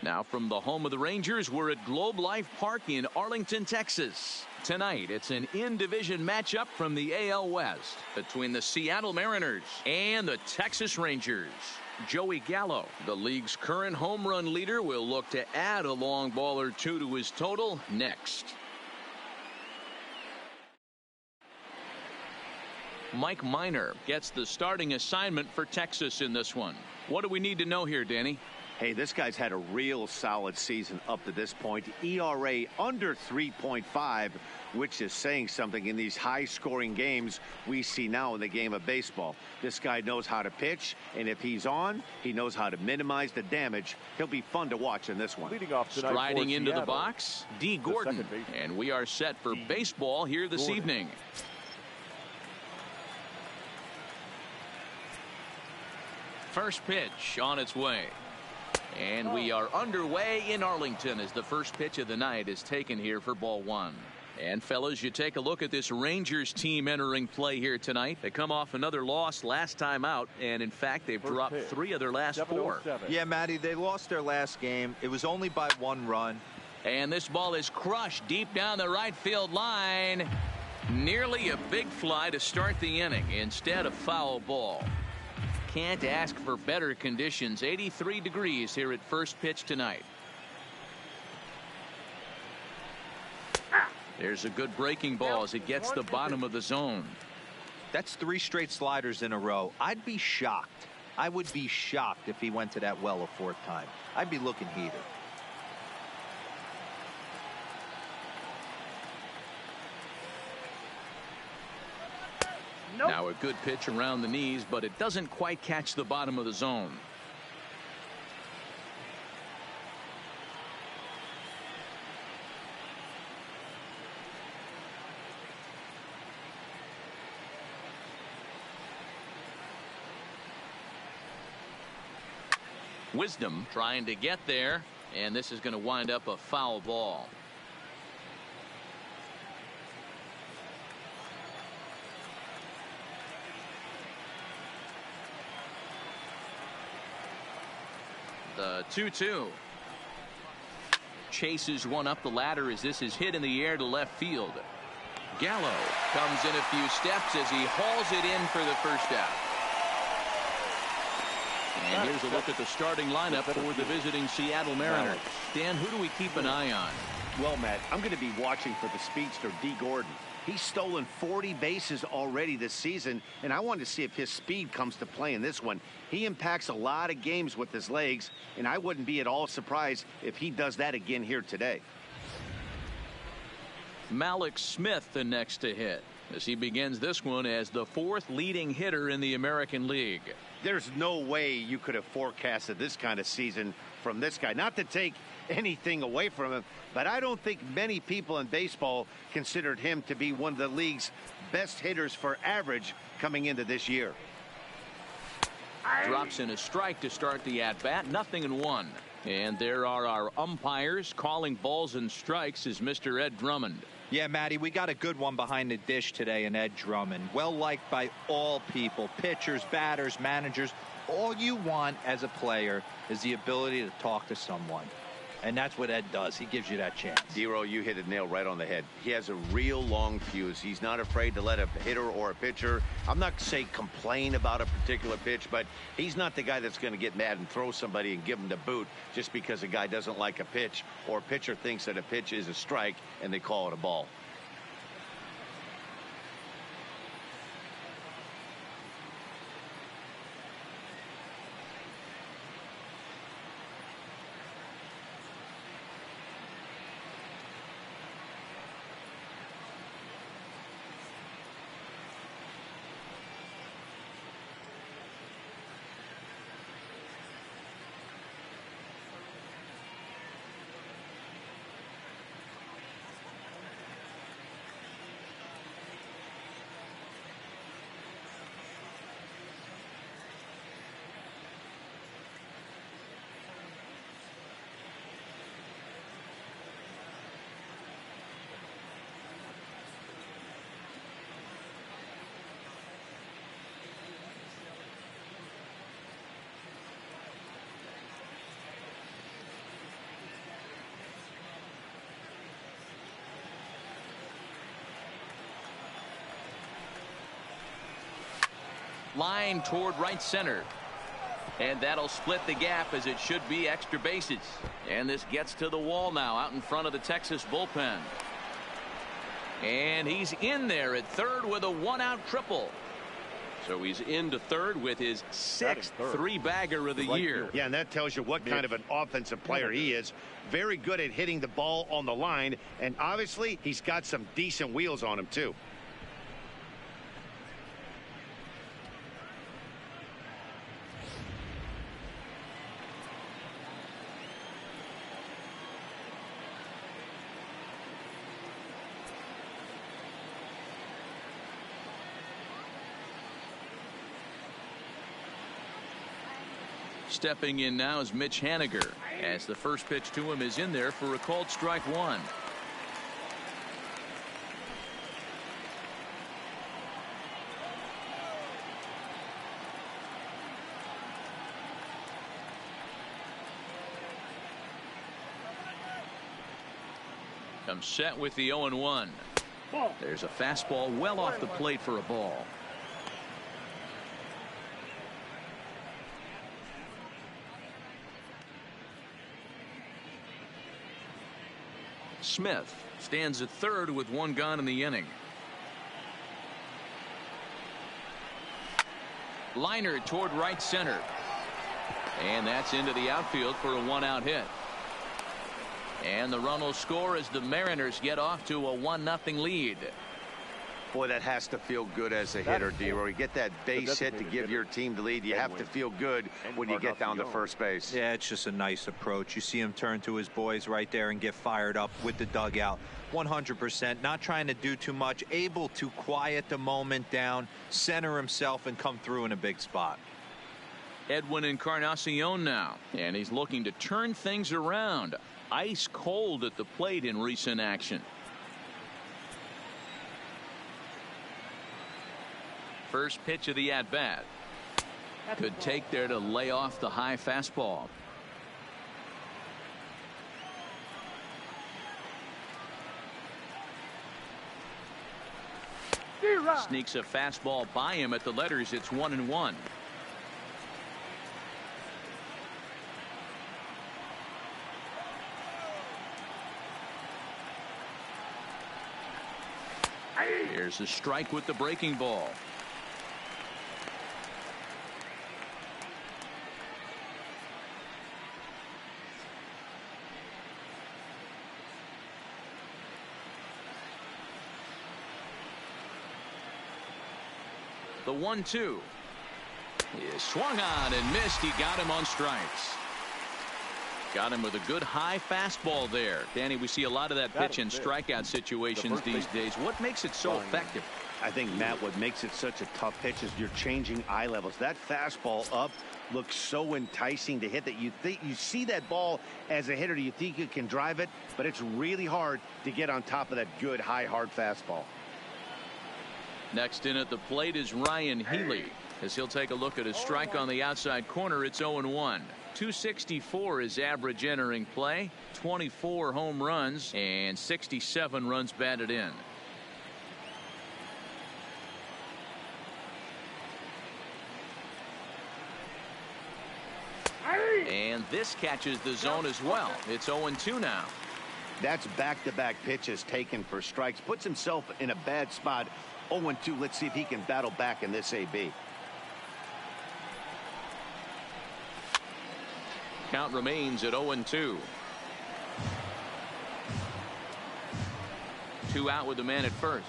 Now from the home of the Rangers, we're at Globe Life Park in Arlington, Texas. Tonight, it's an in-division matchup from the AL West between the Seattle Mariners and the Texas Rangers. Joey Gallo, the league's current home run leader, will look to add a long ball or two to his total next. Mike Minor gets the starting assignment for Texas in this one. What do we need to know here, Danny? Hey, this guy's had a real solid season up to this point. ERA under 3.5, which is saying something in these high-scoring games we see now in the game of baseball. This guy knows how to pitch, and if he's on, he knows how to minimize the damage. He'll be fun to watch in this one. Leading off tonight Striding for into Seattle, the box, D. Gordon. And we are set for baseball here this evening. First pitch on its way. And we are underway in Arlington as the first pitch of the night is taken here for ball one. And fellas, you take a look at this Rangers team entering play here tonight. They come off another loss last time out, and in fact they've dropped 3 of their last 4. Yeah, Matty, they lost their last game. It was only by 1 run. And this ball is crushed deep down the right field line. Nearly a big fly to start the inning. Instead, a foul ball. Can't ask for better conditions. 83 degrees here at first pitch tonight. There's a good breaking ball as it gets the bottom of the zone. That's 3 straight sliders in a row. I'd be shocked. I would be shocked if he went to that well a 4th time. I'd be looking heated. Now a good pitch around the knees, but it doesn't quite catch the bottom of the zone. Wisdom trying to get there, and this is going to wind up a foul ball. The 2-2. Chases one up the ladder as this is hit in the air to left field. Gallo comes in a few steps as he hauls it in for the first out. And here's a look at the starting lineup for the visiting Seattle Mariners. Dan, who do we keep an eye on? Well, Matt, I'm going to be watching for the speedster, D. Gordon. He's stolen 40 bases already this season, and I want to see if his speed comes to play in this one. He impacts a lot of games with his legs, and I wouldn't be at all surprised if he does that again here today. Malik Smith the next to hit as he begins this one as the 4th leading hitter in the American League. There's no way you could have forecasted this kind of season from this guy. Not to take anything away from him, but I don't think many people in baseball considered him to be one of the league's best hitters for average coming into this year. Drops in a strike to start the at-bat. 0-1. And there are our umpires calling balls and strikes is Mr. Ed Drummond. Yeah, Matty, we got a good one behind the dish today in Ed Drummond. Well liked by all people, pitchers, batters, managers. All you want as a player is the ability to talk to someone. And that's what Ed does. He gives you that chance. Dero, you hit the nail right on the head. He has a real long fuse. He's not afraid to let a hitter or a pitcher, I'm not saying complain about a particular pitch, but he's not the guy that's going to get mad and throw somebody and give him the boot just because a guy doesn't like a pitch or a pitcher thinks that a pitch is a strike and they call it a ball. line toward right center. And that'll split the gap, as it should be extra bases. And this gets to the wall now out in front of the Texas bullpen. And he's in there at third with a one-out triple. So he's into third with his sixth three-bagger of the year. Yeah, and that tells you what kind of an offensive player he is. Very good at hitting the ball on the line, and obviously he's got some decent wheels on him too. Stepping in now is Mitch Haniger, as the first pitch to him is in there for a called strike one. Comes set with the 0-1. There's a fastball well off the plate for a ball. Smith stands at third with one gone in the inning. Liner toward right center. And that's into the outfield for a one-out hit. And the run will score as the Mariners get off to a 1-0 lead. Boy, that has to feel good as a hitter, D-Roy. You get that base hit to give your team the lead. You have to feel good when you get down to first base. Yeah, it's just a nice approach. You see him turn to his boys right there and get fired up with the dugout. 100%, not trying to do too much, able to quiet the moment down, center himself, and come through in a big spot. Edwin Encarnacion now, and he's looking to turn things around. Ice cold at the plate in recent action. First pitch of the at-bat. Could take there to lay off the high fastball. Sneaks a fastball by him at the letters. It's 1-1. Here's a strike with the breaking ball. The 1-2 is swung on and missed. He got him on strikes. Got him with a good high fastball there. Danny, we see a lot of that pitch in strikeout situations these days. What makes it so effective? I think, Matt, what makes it such a tough pitch is you're changing eye levels. That fastball up looks so enticing to hit that you see that ball as a hitter. You think you can drive it, but it's really hard to get on top of that good high hard fastball. Next in at the plate is Ryan Healy, as he'll take a look at a strike on the outside corner. It's 0-1. 264 is average entering play, 24 home runs, and 67 runs batted in. And this catches the zone as well. It's 0-2 now. That's back-to-back pitches taken for strikes. Puts himself in a bad spot. 0-2. Let's see if he can battle back in this AB. Count remains at 0-2. 2 out with the man at first.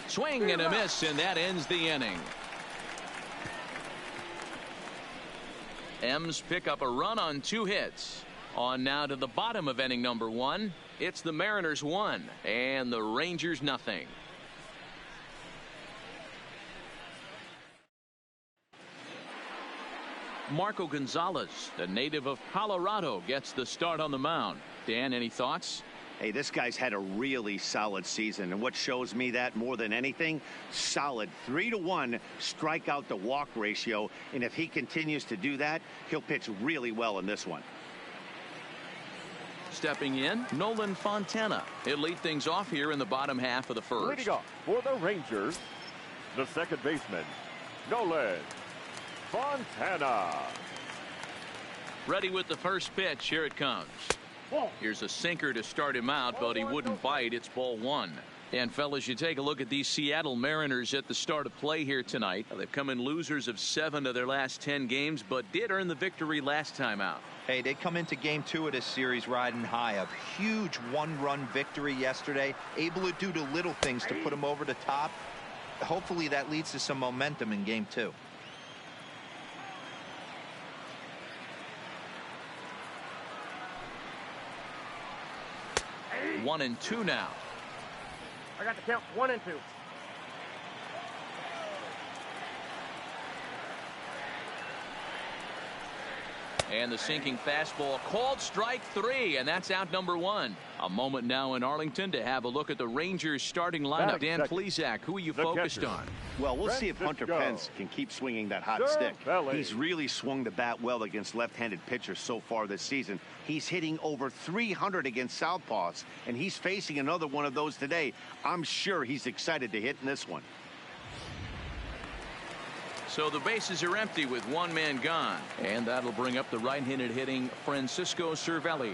Swing and a miss, and that ends the inning. M's pick up a run on 2 hits. On now to the bottom of inning number 1. It's the Mariners 1 and the Rangers nothing. Marco Gonzalez, the native of Colorado, gets the start on the mound. Dan, any thoughts? Hey, this guy's had a really solid season, and what shows me that more than anything, solid 3-to-1 strikeout to walk ratio, and if he continues to do that, he'll pitch really well in this one. Stepping in, Nolan Fontana. He'll lead things off here in the bottom half of the first. Leading off for the Rangers, the second baseman, Nolan Fontana. Ready with the first pitch. Here it comes. Here's a sinker to start him out, but he wouldn't bite. It's ball one. And fellas, you take a look at these Seattle Mariners at the start of play here tonight. They've come in losers of 7 of their last 10 games, but did earn the victory last time out. Hey, they come into game 2 of this series riding high. A huge one-run victory yesterday, able to do the little things to put them over the top. Hopefully that leads to some momentum in game 2. 1-2 now. I got the count 1-2. And the sinking fastball called strike 3, and that's out number 1. A moment now in Arlington to have a look at the Rangers starting lineup. Dan Plesac, who are you focused on? Well, we'll see if Hunter Pence can keep swinging that hot stick. He's really swung the bat well against left-handed pitchers so far this season. He's hitting over 300 against southpaws, and he's facing another one of those today. I'm sure he's excited to hit in this one. So the bases are empty with one man gone, and that'll bring up the right-handed hitting Francisco Cervelli.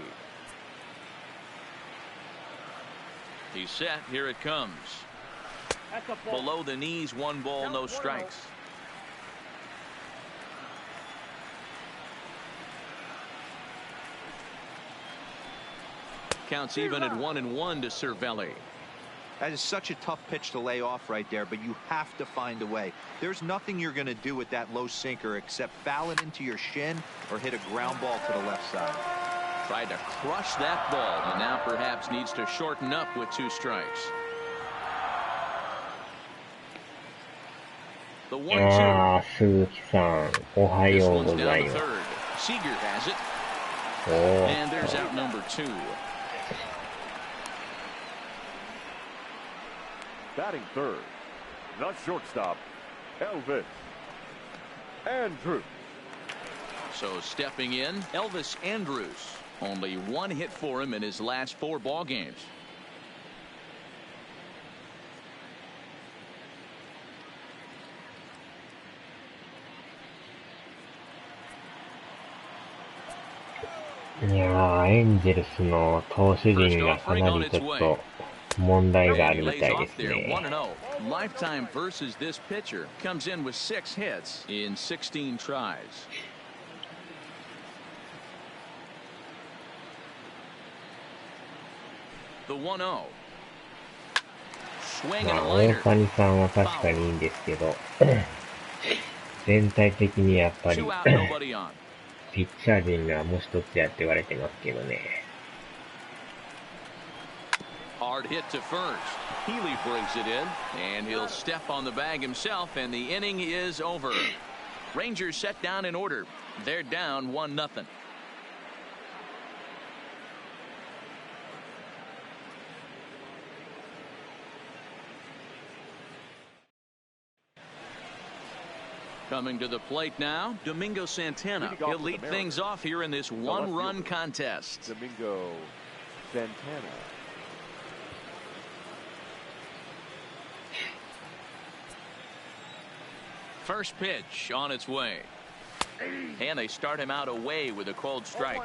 He's set. Here it comes. Below the knees, 1 ball, no strikes. Counts even at 1-1 to Cervelli. That is such a tough pitch to lay off right there, but you have to find a way. There's nothing you're going to do with that low sinker except foul it into your shin or hit a ground ball to the left side. Tried to crush that ball, and now perhaps needs to shorten up with 2 strikes. The 1-2. 鈴木さん、おはようございます。Seager has it. And there's out number 2. Batting third, the shortstop, Elvis Andrus. So stepping in, Elvis Andrus. Only 1 hit for him in his last 4 ball games.いやー、エンジェルスの投手陣がかなりちょっと問題があるみたいですね。Lifetime versus this pitcher comes in with 6 hits in 16 tries. The 1-0. Swing and a 大 liner. 谷さんは確かにいいんですけど、全体的にやっぱり 2 out, nobody on. ピッチャー陣がもう一つやって言われてますけどね。Hard hit to first. Healy brings it in, and he'll step on the bag himself, and the inning is over. Rangers set down in order. They're down 1-0. Coming to the plate now, Domingo Santana. He'll lead things off here in this 1-run contest. Domingo Santana. First pitch on its way. And they start him out away with a cold strike.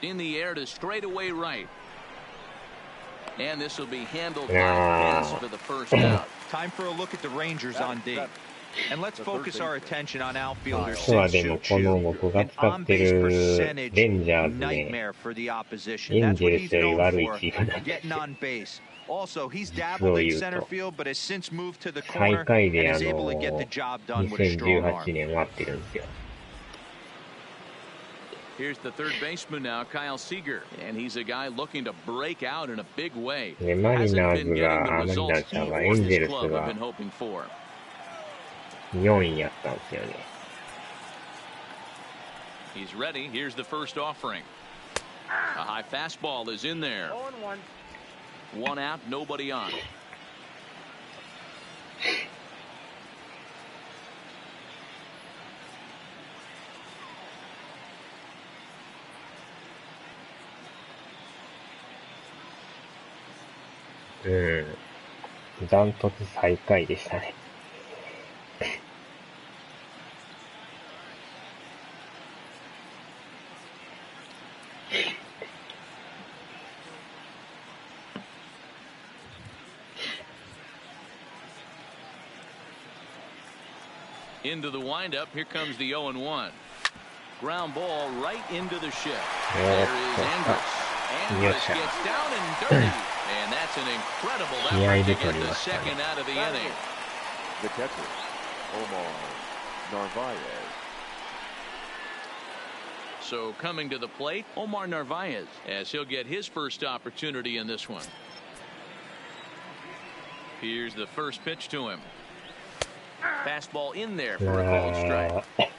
In the air to straightaway right. And this will be handled by Pence for the first out. Time for a look at the Rangers on D. And let's focus our attention on outfielders. 実はでもこの僕が使ってるレンジャーズね、エンジェルスより悪いチームなんですよ。 Also, he's dabbled in center field, but has since moved to the 最 corner 下位 and で is able to get the job done with a strong 2018 arm. 年終わってるんですよ。 Here's the third baseman now, Kyle Seager, and he's a guy looking to break out in a big way. で、マリナー Hasn't ズ been getting が、 the マリナ results ーズ he ちゃんが or エンジェ his ルス club have が been hoping for. 4位やったんですよね。 He's ready. Here's the first offering. A high fastball is in there. 1 out, nobody on. ダントツ最下位でしたね。Into the windup, here comes the 0-1. Ground ball right into the shift. There is Andrus. Andrus gets down and dirty. And that's an incredible effort to get the second out of the inning. The catcher, Omar Narvaez. So coming to the plate, Omar Narvaez, as he'll get his first opportunity in this one. Here's the first pitch to him. Fastball in there for a called strike.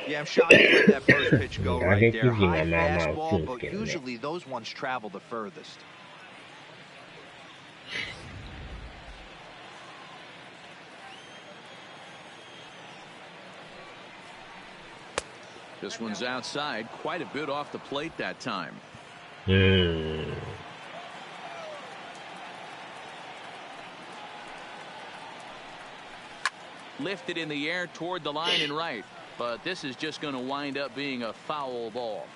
Yeah, I'm shocked to let that first pitch go right there. High fastball, but usually those ones travel the furthest. This one's outside, quite a bit off the plate that time. Lifted in the air toward the line and right, but this is just going to wind up being a foul ball.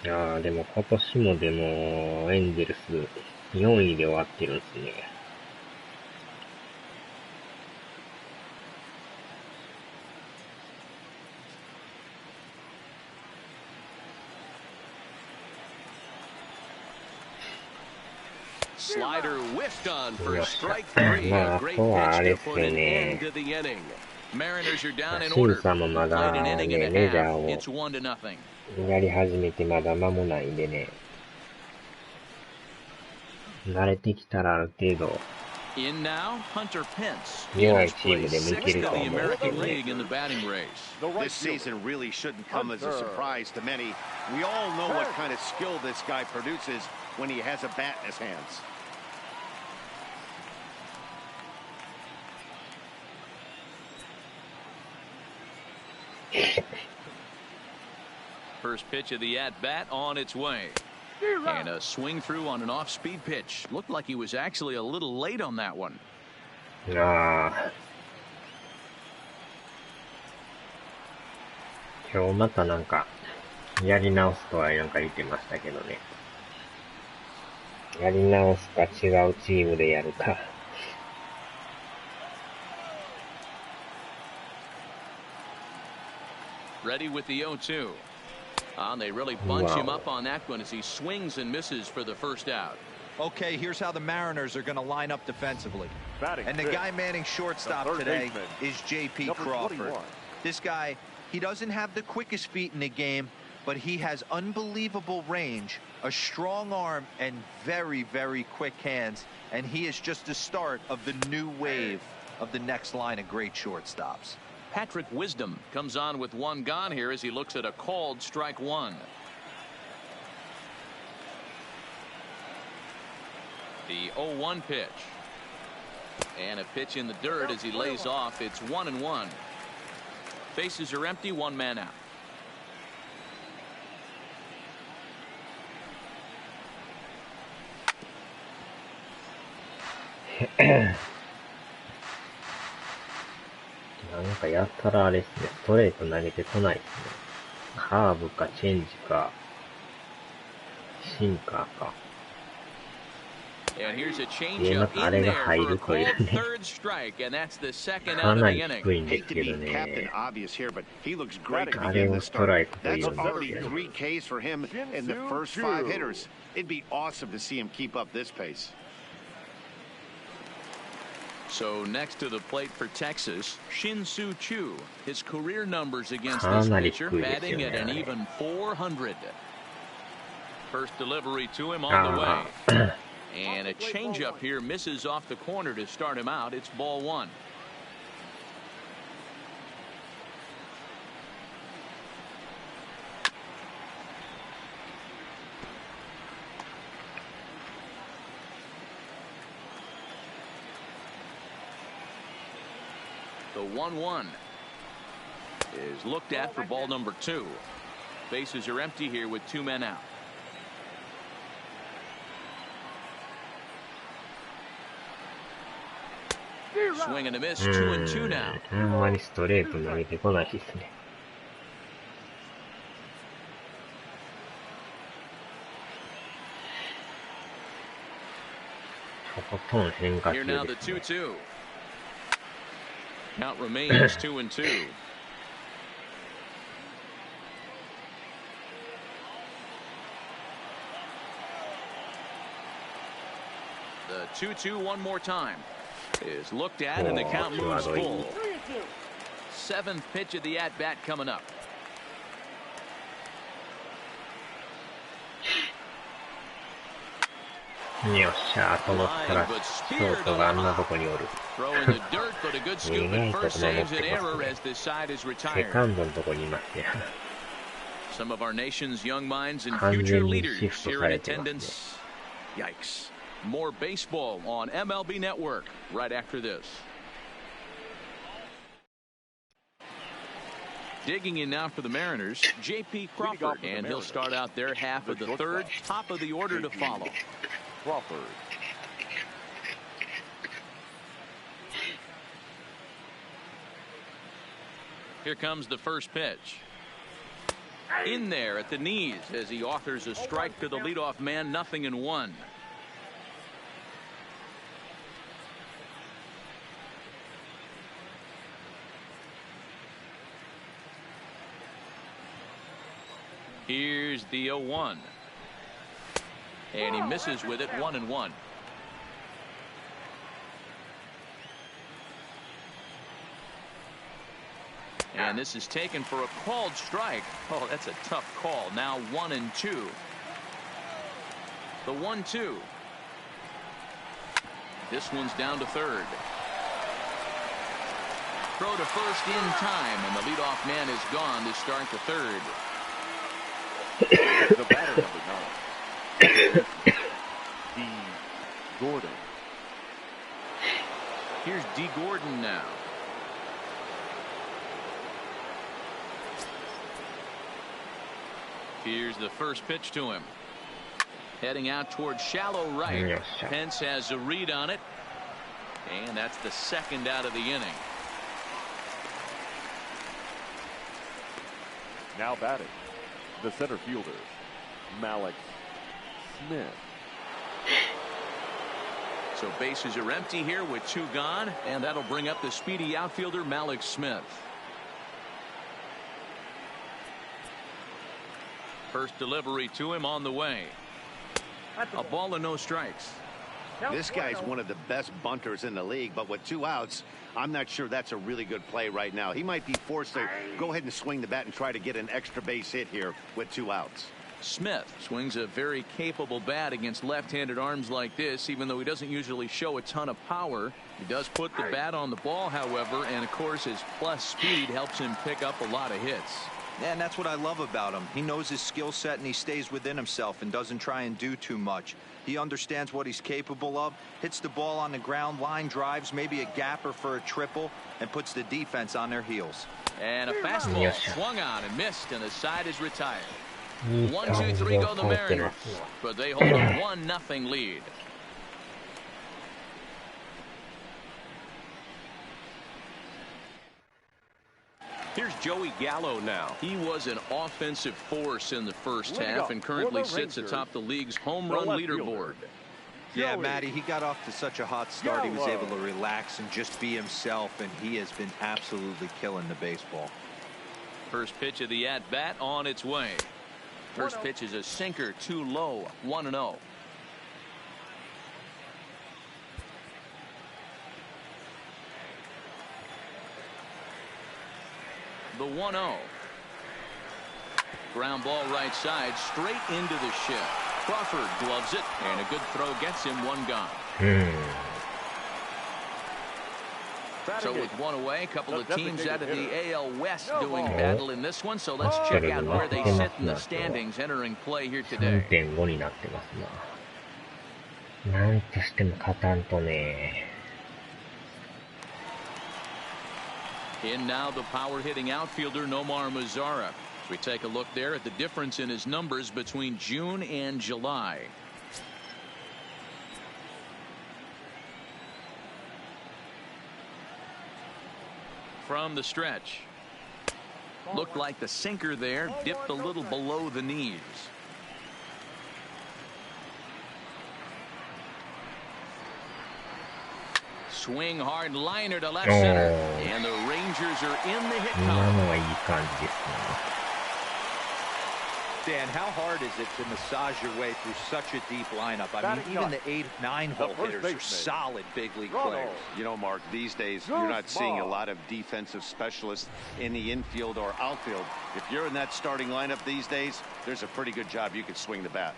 いやーでも今年もでもエンゼルス4位で終わってるんですね。Slider whiffed on for strike three. A great pitch to put an end to the inning. Mariners are down in order. Played an inning and a half. It's 1-0. やり始めてまだ間もないんでね。慣れてきたらある程度 In now, Hunter Pence. 弱いチームでもいける Sixth と of the 思うんですけ American どね。 League in the batting race. This season really shouldn't come as a surprise to many. We all know what kind of skill this guy produces when he has a bat in his hands. First pitch of the at-bat on its way. And a swing through on an off-speed pitch. Looked like he was actually a little late on that one. 今日またなんかやり直すとはなんか言ってましたけどね。やり直すか違うチームでやるか。Ready with the 0-2. They really bunch him up on that one as he swings and misses for the first out. Okay, here's how the Mariners are going to line up defensively. And the guy manning shortstop today is J.P. Crawford. This guy, he doesn't have the quickest feet in the game, but he has unbelievable range, a strong arm, and very, very quick hands. And he is just the start of the new wave of the next line of great shortstops. Patrick Wisdom comes on with one gone here as he looks at a called strike one. The 0-1 pitch. And a pitch in the dirt as he lays off. It's 1-1. Bases are empty, one man out.なんかやったらあれですね、ストレート投げてこないですね。カーブかチェンジか、シンカーか。なんかあれが入るというね。かなり低いんですけどね。あれをストライクというんですけど。So next to the plate for Texas, Shin-Soo Choo. His career numbers against this pitcher, batting at an even .400. First delivery to him on the way. And a changeup here misses off the corner to start him out. It's ball one. 1-1 is looked at for ball number 2. Bases are empty here with 2 men out. Swing and a miss, 2-2 now. あんまりストレート投げてこないですね。とことん変化球 Here now で the すね。 2-2. Count remains 2-2. The 2-2 one more time is looked at and the count moves full. 7th pitch of the at-bat coming up. よっしゃーと思ったらショートがあんなとこにおる。意外と守ってますね。セカンドのとこにいますね。Some of our nation's young minds and future leaders here in attendance. Yikes. More baseball on MLB Network right after this. Digging in now for the Mariners, J.P. Crawford, and he'll start out their half of the 3rd, top of the order to follow. Crawford. Here comes the first pitch. In there at the knees as he offers a strike to the leadoff man, 0-1. Here's the 0-1. And he misses with it, 1-1. And this is taken for a called strike. Oh, that's a tough call. Now 1-2. The 1-2. This one's down to 3rd. Throw to first in time, and the leadoff man is gone to start the 3rd. The batter number 9. D. Gordon. Here's D. Gordon now. Here's the first pitch to him. Heading out towards shallow right. Pence has a read on it. And that's the 2nd out of the inning. Now batting, the center fielder, Malik Smith. So bases are empty here with 2 gone, and that'll bring up the speedy outfielder Malik Smith. First delivery to him on the way. A ball and no strikes. This guy's one of the best bunters in the league, but with 2 outs, I'm not sure that's a really good play right now. He might be forced to go ahead and swing the bat and try to get an extra base hit here with 2 outs. Smith swings a very capable bat against left-handed arms like this, even though he doesn't usually show a ton of power. He does put the bat on the ball, however, and of course his plus speed helps him pick up a lot of hits. Yeah, and that's what I love about him. He knows his skill set and he stays within himself and doesn't try and do too much. He understands what he's capable of, hits the ball on the ground, line drives, maybe a gapper for a triple, and puts the defense on their heels. And a fastball swung on and missed, and the side is retired. 1-2-3 go the Mariners, but they hold a 1-0 lead. Here's Joey Gallo now. He was an offensive force in the first half and currently sits atop the league's home run leaderboard. Yeah, Matty, he got off to such a hot start. He was able to relax and just be himself, and he has been absolutely killing the baseball. First pitch of the at-bat on its way. First pitch is a sinker, too low, 1-0. The 1-0. Ground ball right side, straight into the shift. Crawford gloves it, and a good throw gets him 1 gone. So with 1 away, a couple of teams out of the AL West doing battle in this one. So let's check out where they sit in the standings entering play here today. 3.5 になってますな。なんとしても勝たんとね。In now the power hitting outfielder Nomar Mazara. We take a look there at the difference in his numbers between June and July. From the stretch. Looked like the sinker there dipped a little below the knees. Swing hard liner to left center. And the Rangers are in the hit column. Dan, how hard is it to massage your way through such a deep lineup? I mean, even the 8, 9 hole hitters are solid big league players. You know, Mark, these days you're not seeing a lot of defensive specialists in the infield or outfield. If you're in that starting lineup these days, there's a pretty good job you could swing the bat.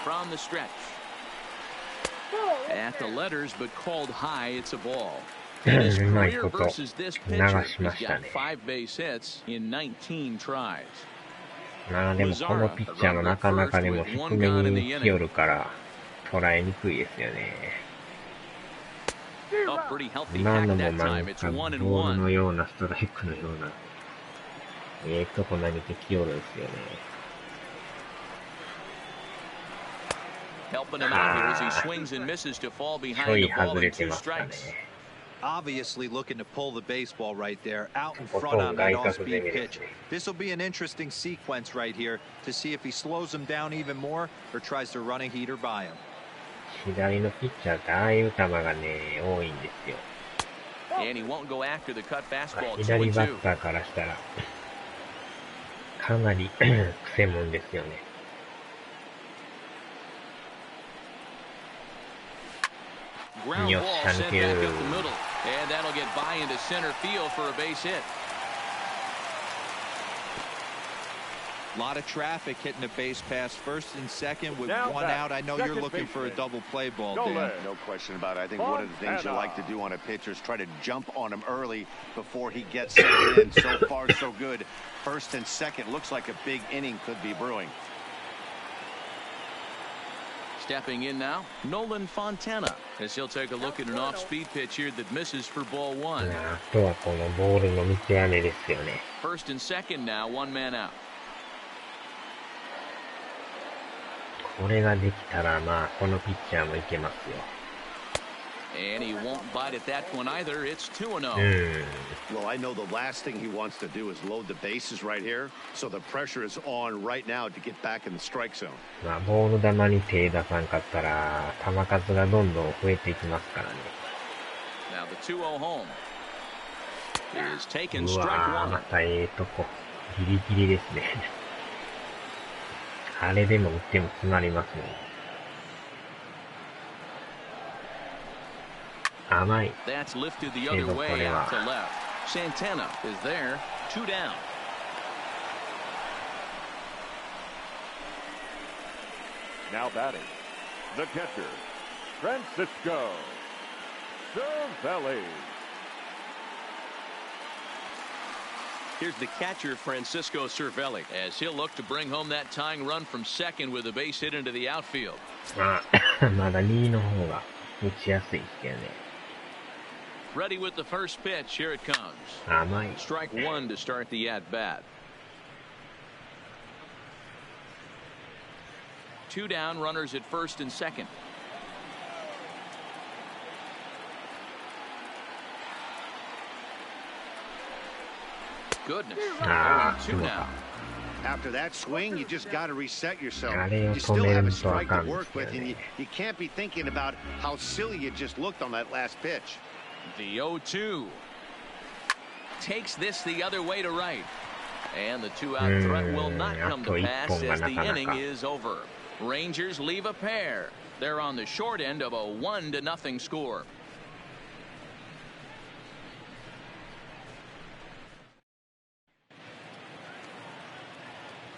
From the stretch. At the letters, but called high, it's a ball. In his career versus this pitcher, he's got 5 base hits in 19 tries. まあでもこのピッチャーもなかなかでも低めに来よるから捉えにくいですよね。今のもなんかボールのようなストライクのようなとこ投げてきよるんですよね。Helping him out here as he swings and misses to fall behind the ball in 2 strikes. Obviously looking to pull the baseball right there, out in front on that off-speed pitch. This will be an interesting sequence right here to see if he slows him down even more or tries to run a heater by him. 左のピッチャーってああいう球がね多いんですよ。And he won't go after the cut fastball. 左バッターからしたらかなりくせもんですよね。Ground ball sent back up the middle, and that'll get by into center field for a base hit. A lot of traffic hitting the base pass first and second with one out. I know you're looking for a double play ball, Dan. No question about it. I think one of the things you like to do on a pitcher is try to jump on him early before he gets set in. So far, so good. First and second looks like a big inning could be brewing. Stepping in now, Nolan Fontana, as he'll take a look at an off-speed pitch here that misses for ball 1. あとはこのボールの見極めですよね。First and second now, 1 man out. これができたらまあこのピッチャーもいけますよ。And he won't bite at that one either. It's 2-0. Well, I know the last thing he wants to do is load the bases right here, so the pressure is on right now to get back in the strike zone. まあボール球に手出さんかったら球数がどんどん増えていきますからね。Now the 2-0 home is taken う strike わー 1. またとこギリギリですね。あれでも打っても詰まりますね。甘い。 That's lifted the other way out to left. Santana is there, 2 down. Now batting, the catcher, Francisco Cervelli. Here's the catcher, Francisco Cervelli, as he'll look to bring home that tying run from second with a base hit into the outfield. まあまだ2の方が打ちやすいですけどね。Ready with the first pitch. Here it comes. 甘い。 Strike 1 to start the at-bat. 2 down, runners at first and second. Goodness. 2 now. After that swing, you just got to reset yourself. あれを You 止 still め have る a とあ strike か to んで work すよ with, and ね。you can't be thinking about how silly you just looked on that last pitch. The 0-2 takes this the other way to right, and the 2-out threat will not come to pass as the inning is over. Rangers leave a pair. They're on the short end of a 1-0 score.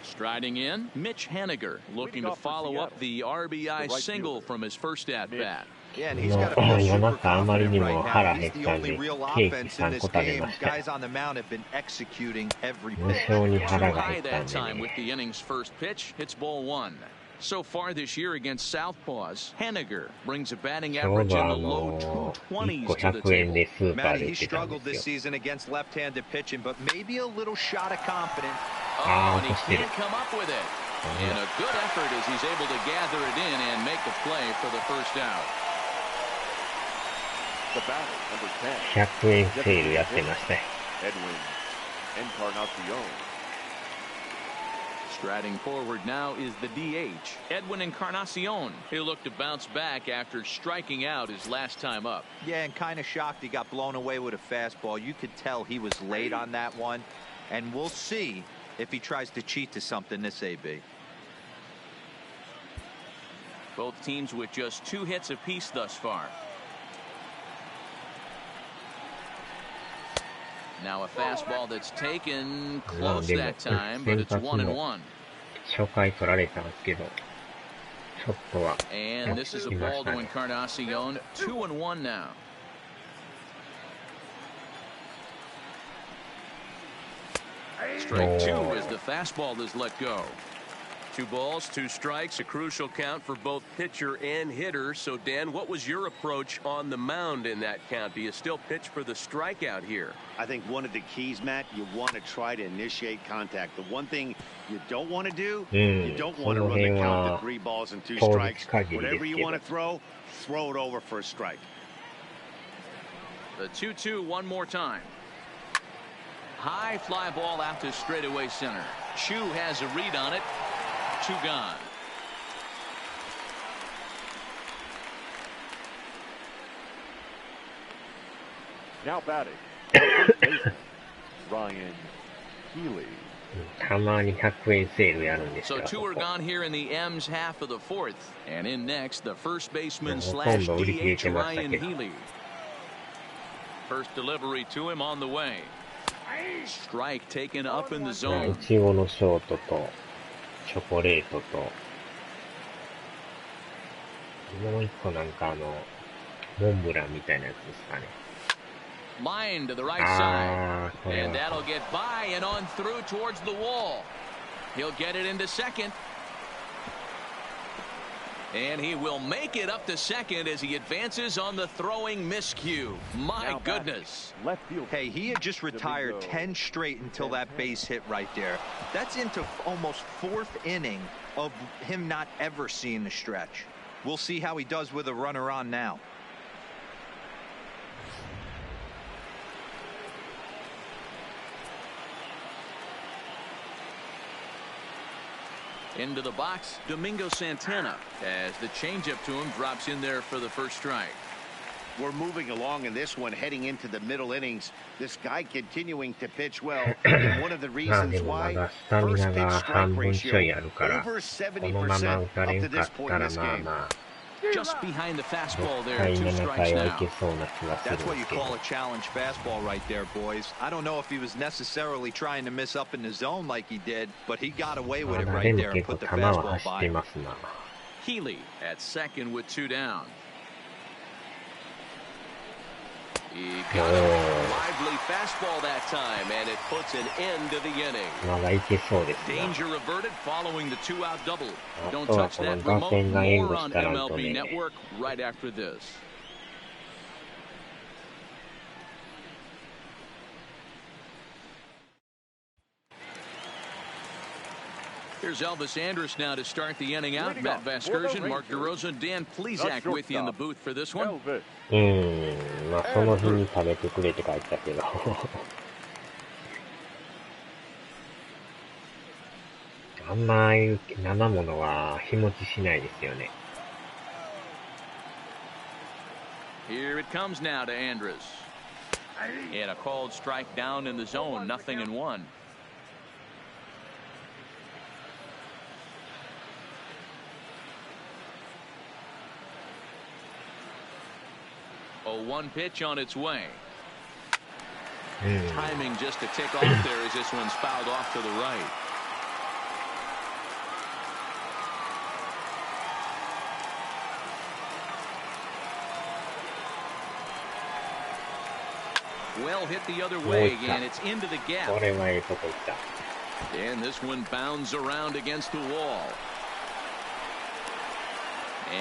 Striding in, Mitch Haniger, looking to follow up the RBI single from his first at-bat. Yeah, and he's got to feel super confident right now. He's the 夜中あまりにも腹減ったん only で、 real ケーキ offense 3 in this 個食べ game. ました。 Guys on the mound have been executing every 無 pitch. 性に Too 腹が high 減ったん that で time ね。 with the inning's first pitch. It's ball one. So far this year against Southpaws, Henniger brings a batting ちょう average ど in the low 1 220s 個 to the 100円 table. でスーパー Matty, で売 he ってたん struggled で this すよ。 season against left-handed pitching, but maybe a little shot of confidence. Oh, and 落 he としてる。 can't come up with it. And a good effort as he's able to gather it in and make the play for the first out. The batter, number 100円セールやってましたよ。 10, Edwin Encarnacion. Striding forward now is the DH, Edwin Encarnacion. He'll look to bounce back after striking out his last time up. Yeah, and kind of shocked he got blown away with a fastball. You could tell he was late on that one, and we'll see if he tries to cheat to something this AB. Both teams with just 2 hits apiece thus far. Now a fastball that's taken close that time, but it's 1-1. 初回取られたんですけど、ちょっとは And this is a 落ちま ball した to ね。 Encarnacion. 2-1 now. Strike 2 as the fastball is let go. 2 balls, 2 strikes, a crucial count for both pitcher and hitter. So, Dan, what was your approach on the mound in that count? Do you still pitch for the strikeout here? I think one of the keys, Matt, you want to try to initiate contact. The one thing you don't want to do, you don't want to run the count to 3 balls and 2 strikes. Whatever you want to throw it over for a strike. The 2-2 one more time. High fly ball out to straightaway center. Chu has a read on it. 2 gone. Now batting, Ryan Healy. たまに100円セールやるんです So よ。 2 are gone here in the M's half of the 4th. And in next, the first baseman slash ほとんど売り切れ DH てました Ryan けど。 Healy. First delivery to him on the way. Strike taken up in the い zone. ちごのショートと、チョコレートと、もう一個なんかモンブランみたいなやつですかね。Line to the right あ side. ー、これ And は。 that'll get by and on through towards the wall. He'll get it into second. And he will make it up to second as he advances on the throwing miscue. My goodness. Left field. Hey, he had just retired 10 straight until that base hit right there. That's into almost 4th inning of him not ever seeing the stretch. We'll see how he does with a runner on now. Into the box, Domingo Santana, as the changeup to him drops in there for the first strike. We're moving along in this one, heading into the middle innings. This guy continuing to pitch well. And one of the まあ reasons でもま why, だスタミ first ナ pitch が strike 半分ちょい ratio あるから、 over このまま 70% 打たれ up ん to か this っ point た in ら this まあ game. まあ、 Just behind the 6 fastball there, 回、 2 7 strikes 回はい now. けそうな気はする That's ん what で you すけど。 call a challenge fastball right there, boys. I don't know if he was necessarily trying to miss up in the zone like he did, but he got away with ま it だ right でも there and 結構 put the 球は fastball 走って by. ますな。 Healy at second with 2 down. He got a lively fastball that time, and it puts an end to the inning. まだいけそうですね。 Danger averted following the 2-out double. あ Don't とは touch この that 打 remote. 線が援 More 護 on したらんと MLB ね。 Network right after this. Here's Elvis Andrus now to start the inning out. Leading Matt off for the Vasgersian, Mark Rangers, DeRosa, Dan Plesac with you in the booth for this one. Elvis. まあその日に食べてくれって書いてたけど。あんまああいう生ものは日持ちしないですよね。 Here it comes now to Andrus. And a called strike down in the zone, 0-1. Oh, 1 pitch on its way. Timing just a tick off there as this one's fouled off to the right. Well hit the other way, and it's into the gap. これはええとこ行った。And this one bounds around against the wall.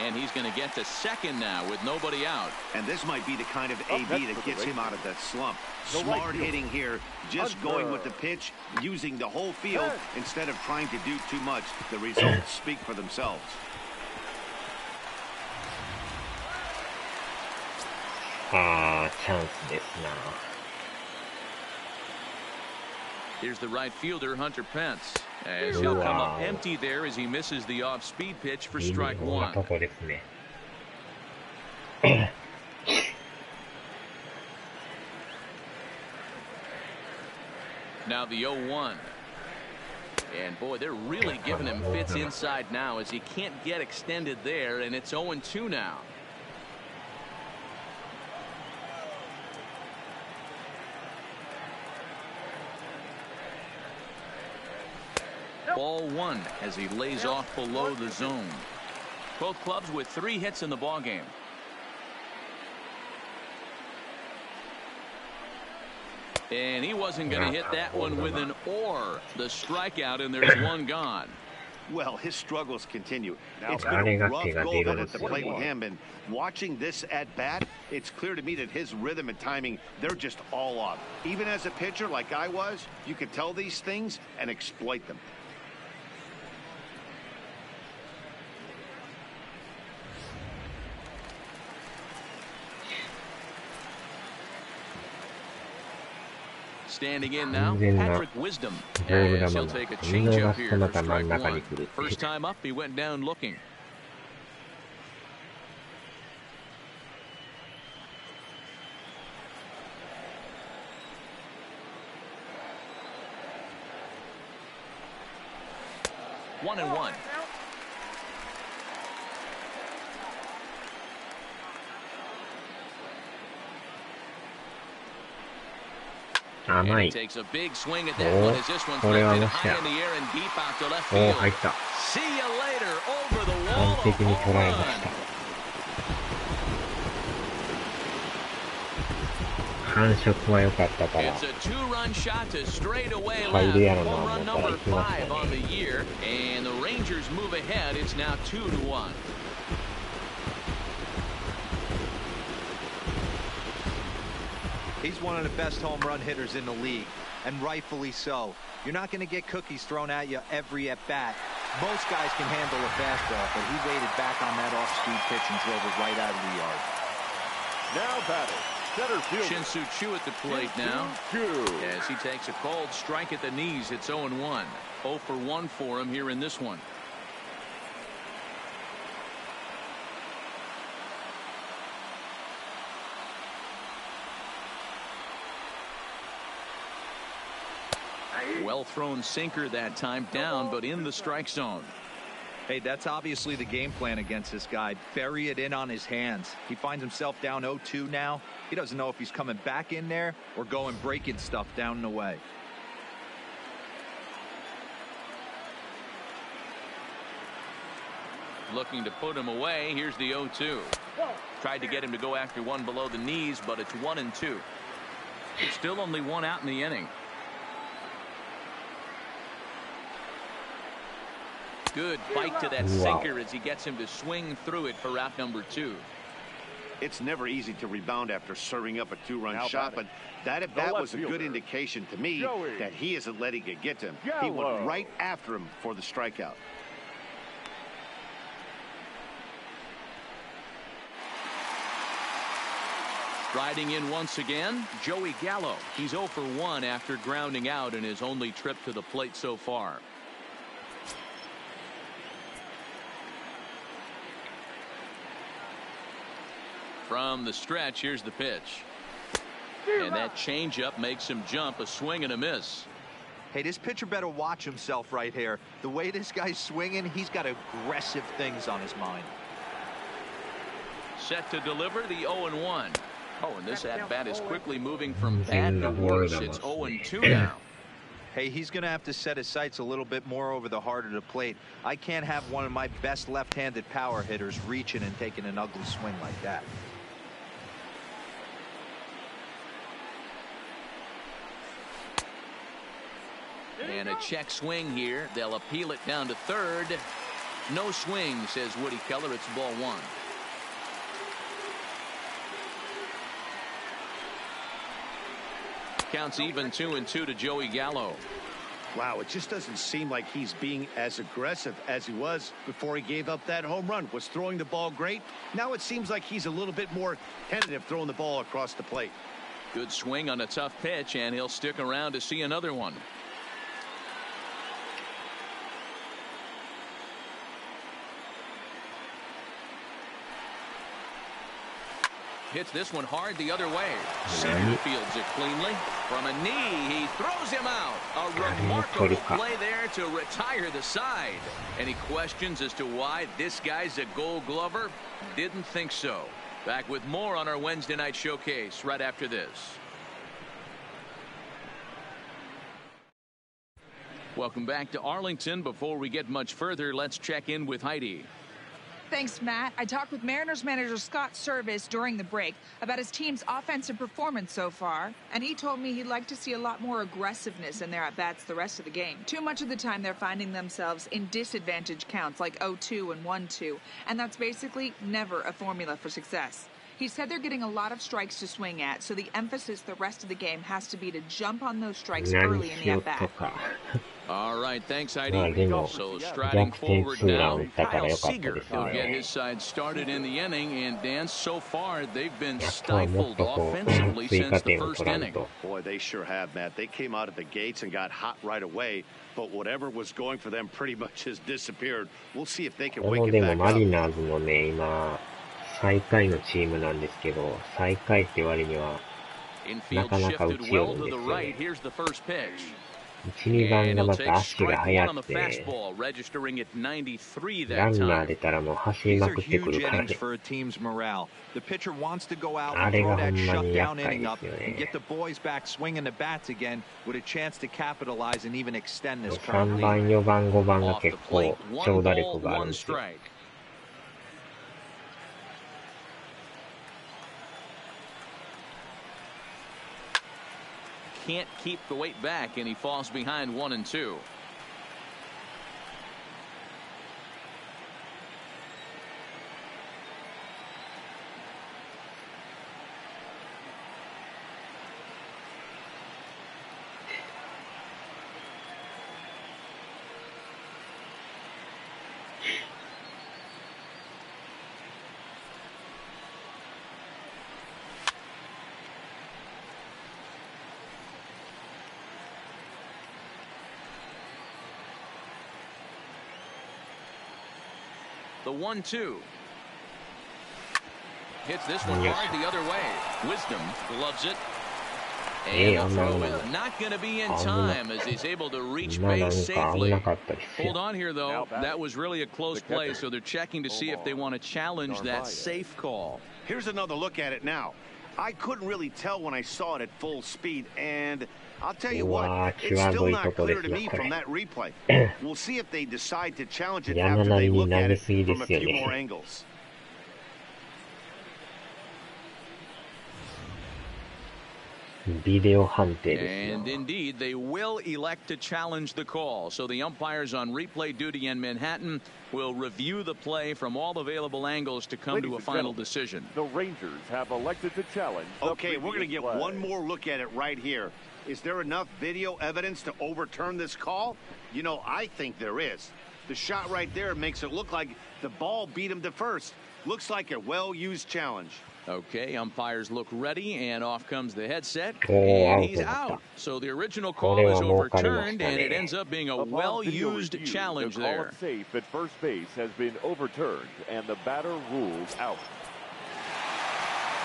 And he's going to get to second now with nobody out. And this might be the kind of AB that gets him out of that slump. Smart hitting here, just going with the pitch, using the whole field instead of trying to do too much. The results speak for themselves. Chance ですな。Here's the right fielder, Hunter Pence, as he'll come up empty there as he misses the off-speed pitch for strike one. とこですね。Now the 0-1. And boy, they're really giving him fits inside now as he can't get extended there, and it's 0-2 now. Ball one as he lays off below the zone. Both clubs with 3 hits in the ballgame. And he wasn't going to hit that one with an or. The strikeout, and there's one gone. Well, his struggles continue. It's been a rough go at the plate with him, and watching this at bat, it's clear to me that his rhythm and timing, they're just all off. Even as a pitcher like I was, you could tell these things and exploit them. Standing in now, Patrick Wisdom. As he'll take a changeup here for strike one. First time up, he went down looking. One and one. And he takes a big swing at that one as this one's lifted high in the air and deep out to left field. See you later over the wall. It's a 2-run shot to straightaway left. Home run number 5 on the year, and the Rangers move ahead. It's now 2-1. He's one of the best home run hitters in the league, and rightfully so. You're not going to get cookies thrown at you every at-bat. Most guys can handle a fastball, but he waited back on that off-speed pitch and drove it right out of the yard. Now batting, center field. Shin-Soo Choo at the plate now. As he takes a called strike at the knees, it's 0-1. 0 for 1 for him here in this one. Well thrown sinker that time, down but in the strike zone. Hey, that's obviously the game plan against this guy. Bury it in on his hands. He finds himself down 0-2 now. He doesn't know if he's coming back in there or going breaking stuff down and away. Looking to put him away. Here's the 0-2. Tried to get him to go after one below the knees, but it's 1-2. Still only 1 out in the inning. Good bite to that sinker as he gets him to swing through it for out number 2. It's never easy to rebound after serving up a 2-run shot, but that at bat was a good indication to me that he isn't letting it get to him. He went right after him for the strikeout. Riding in once again, Joey Gallo. He's 0 for 1 after grounding out in his only trip to the plate so far. From the stretch, here's the pitch. And that changeup makes him jump, a swing and a miss. Hey, this pitcher better watch himself right here. The way this guy's swinging, he's got aggressive things on his mind. Set to deliver the 0-1. Oh, and this at-bat is quickly moving from bad to worse. It's 0-2 now. Hey, he's going to have to set his sights a little bit more over the heart of the plate. I can't have one of my best left-handed power hitters reaching and taking an ugly swing like that. And a check swing here. They'll appeal it down to third. No swing, says Woody Keller. It's ball one. Counts even 2-2 to Joey Gallo. Wow, it just doesn't seem like he's being as aggressive as he was before he gave up that home run. Was throwing the ball great. Now it seems like he's a little bit more tentative throwing the ball across the plate. Good swing on a tough pitch, and he'll stick around to see another one. Hits this one hard the other way. Seager fields it cleanly. From a knee, he throws him out. A remarkable play there to retire the side. Any questions as to why this guy's a Gold Glover? Didn't think so. Back with more on our Wednesday night showcase right after this. Welcome back to Arlington. Before we get much further, let's check in with Heidi. Thanks, Matt. I talked with Mariners manager Scott Service during the break about his team's offensive performance so far, and he told me he'd like to see a lot more aggressiveness in their at-bats the rest of the game. Too much of the time they're finding themselves in disadvantage counts like 0-2 and 1-2, and that's basically never a formula for success. He said they're getting a lot of strikes to swing at, so the emphasis the rest of the game has to be to jump on those strikes early in the at-bat. All right, thanks, Heidi. So striding forward now, Kyle Seager will get his side started in the inning. And Dan, so far they've been stifled offensively since the first inning. Boy, they sure have, Matt. They came out of the gates and got hot right away, but whatever was going for them pretty much has disappeared. We'll see if they can wake it back up. マリナーズのね、今最下位のチームなんですけど、最下位って割にはなかなか打ちよるんですよね。1、2番がまた足が速くて、ランナー出たらもう走りまくってくるからね。あれがほんまに厄介ですよね。3番、4番、5番が結構長打力があるんですよ。Can't keep the weight back, and he falls behind 1-2. The 1-2. Hits this one hard the other way. Wisdom gloves it. And the throw is not going to be in time as he's able to reach base safely. Hold on here, though. That was really a close play, so they're checking to see if they want to challenge that safe call. Here's another look at it now. I couldn't really tell when I saw it at full speed, and I'll tell you what, it's still not clear to me from that replay. We'll see if they decide to challenge it after they look at it from a few more angles. And indeed, they will elect to challenge the call. So the umpires on replay duty in Manhattan will review the play from all available angles to come to a final decision. The Rangers have elected to challenge. Okay, we're going to get one more look at it right here. Is there enough video evidence to overturn this call? You know, I think there is. The shot right there makes it look like the ball beat him to first. Looks like a well-used challenge. Okay, umpires look ready, and off comes the headset, and he's out. So the original call is overturned, and it ends up being a well-used challenge there. The call safe at first base has been overturned, and the batter rules out.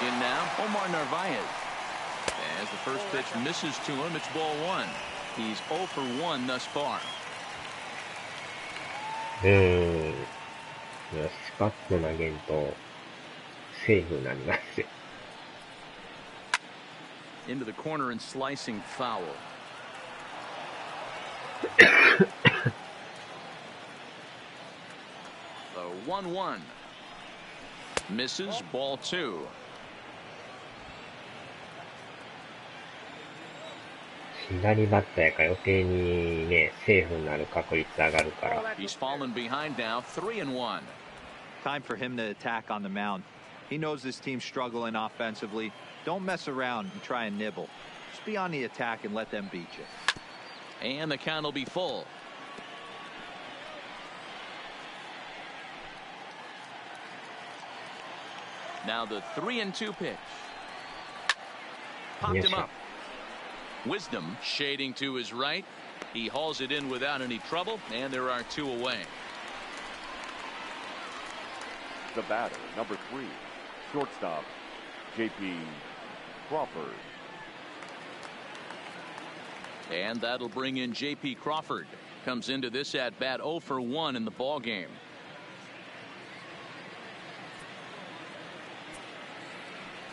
In now, Omar Narvaez. As the first pitch misses to him, it's ball one. He's 0 for 1 thus far. スパッと投げんとセーフになりますよ。Into the corner and slicing foul. The 1-1. Misses, ball 2. 左バッターやから余計にね、セーフになる確率上がるから。He's fallen behind now, 3-1. Time for him to attack on the mound. He knows this team's struggling offensively. Don't mess around and try and nibble. Just be on the attack and let them beat you. And the count will be full. Now the 3-2 pitch. Popped him up. Wisdom shading to his right. He hauls it in without any trouble, and there are 2 away. The batter, number 3, shortstop, J.P. Crawford. And that'll bring in J.P. Crawford. Comes into this at bat 0 for 1 in the ball game.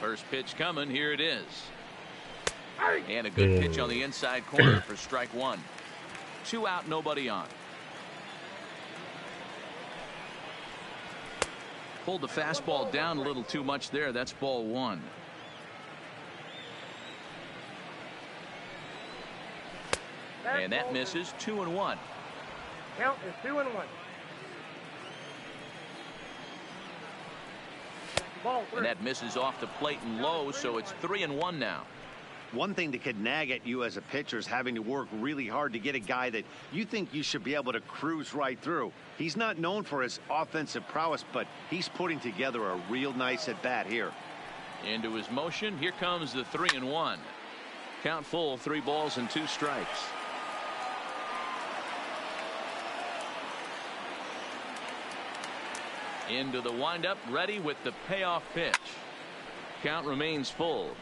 First pitch coming. Here it is. And a good pitch on the inside corner for strike 1. 2 out, nobody on. Pulled the fastball down a little too much there. That's ball 1. And that misses. 2-1. Count is 2-1. And that misses off the plate and low, so it's 3-1 now. One thing that could nag at you as a pitcher is having to work really hard to get a guy that you think you should be able to cruise right through. He's not known for his offensive prowess, but he's putting together a real nice at bat here. Into his motion. Here comes the 3-1. Count full, 3 balls and 2 strikes. Into the windup, ready with the payoff pitch. Count remains full.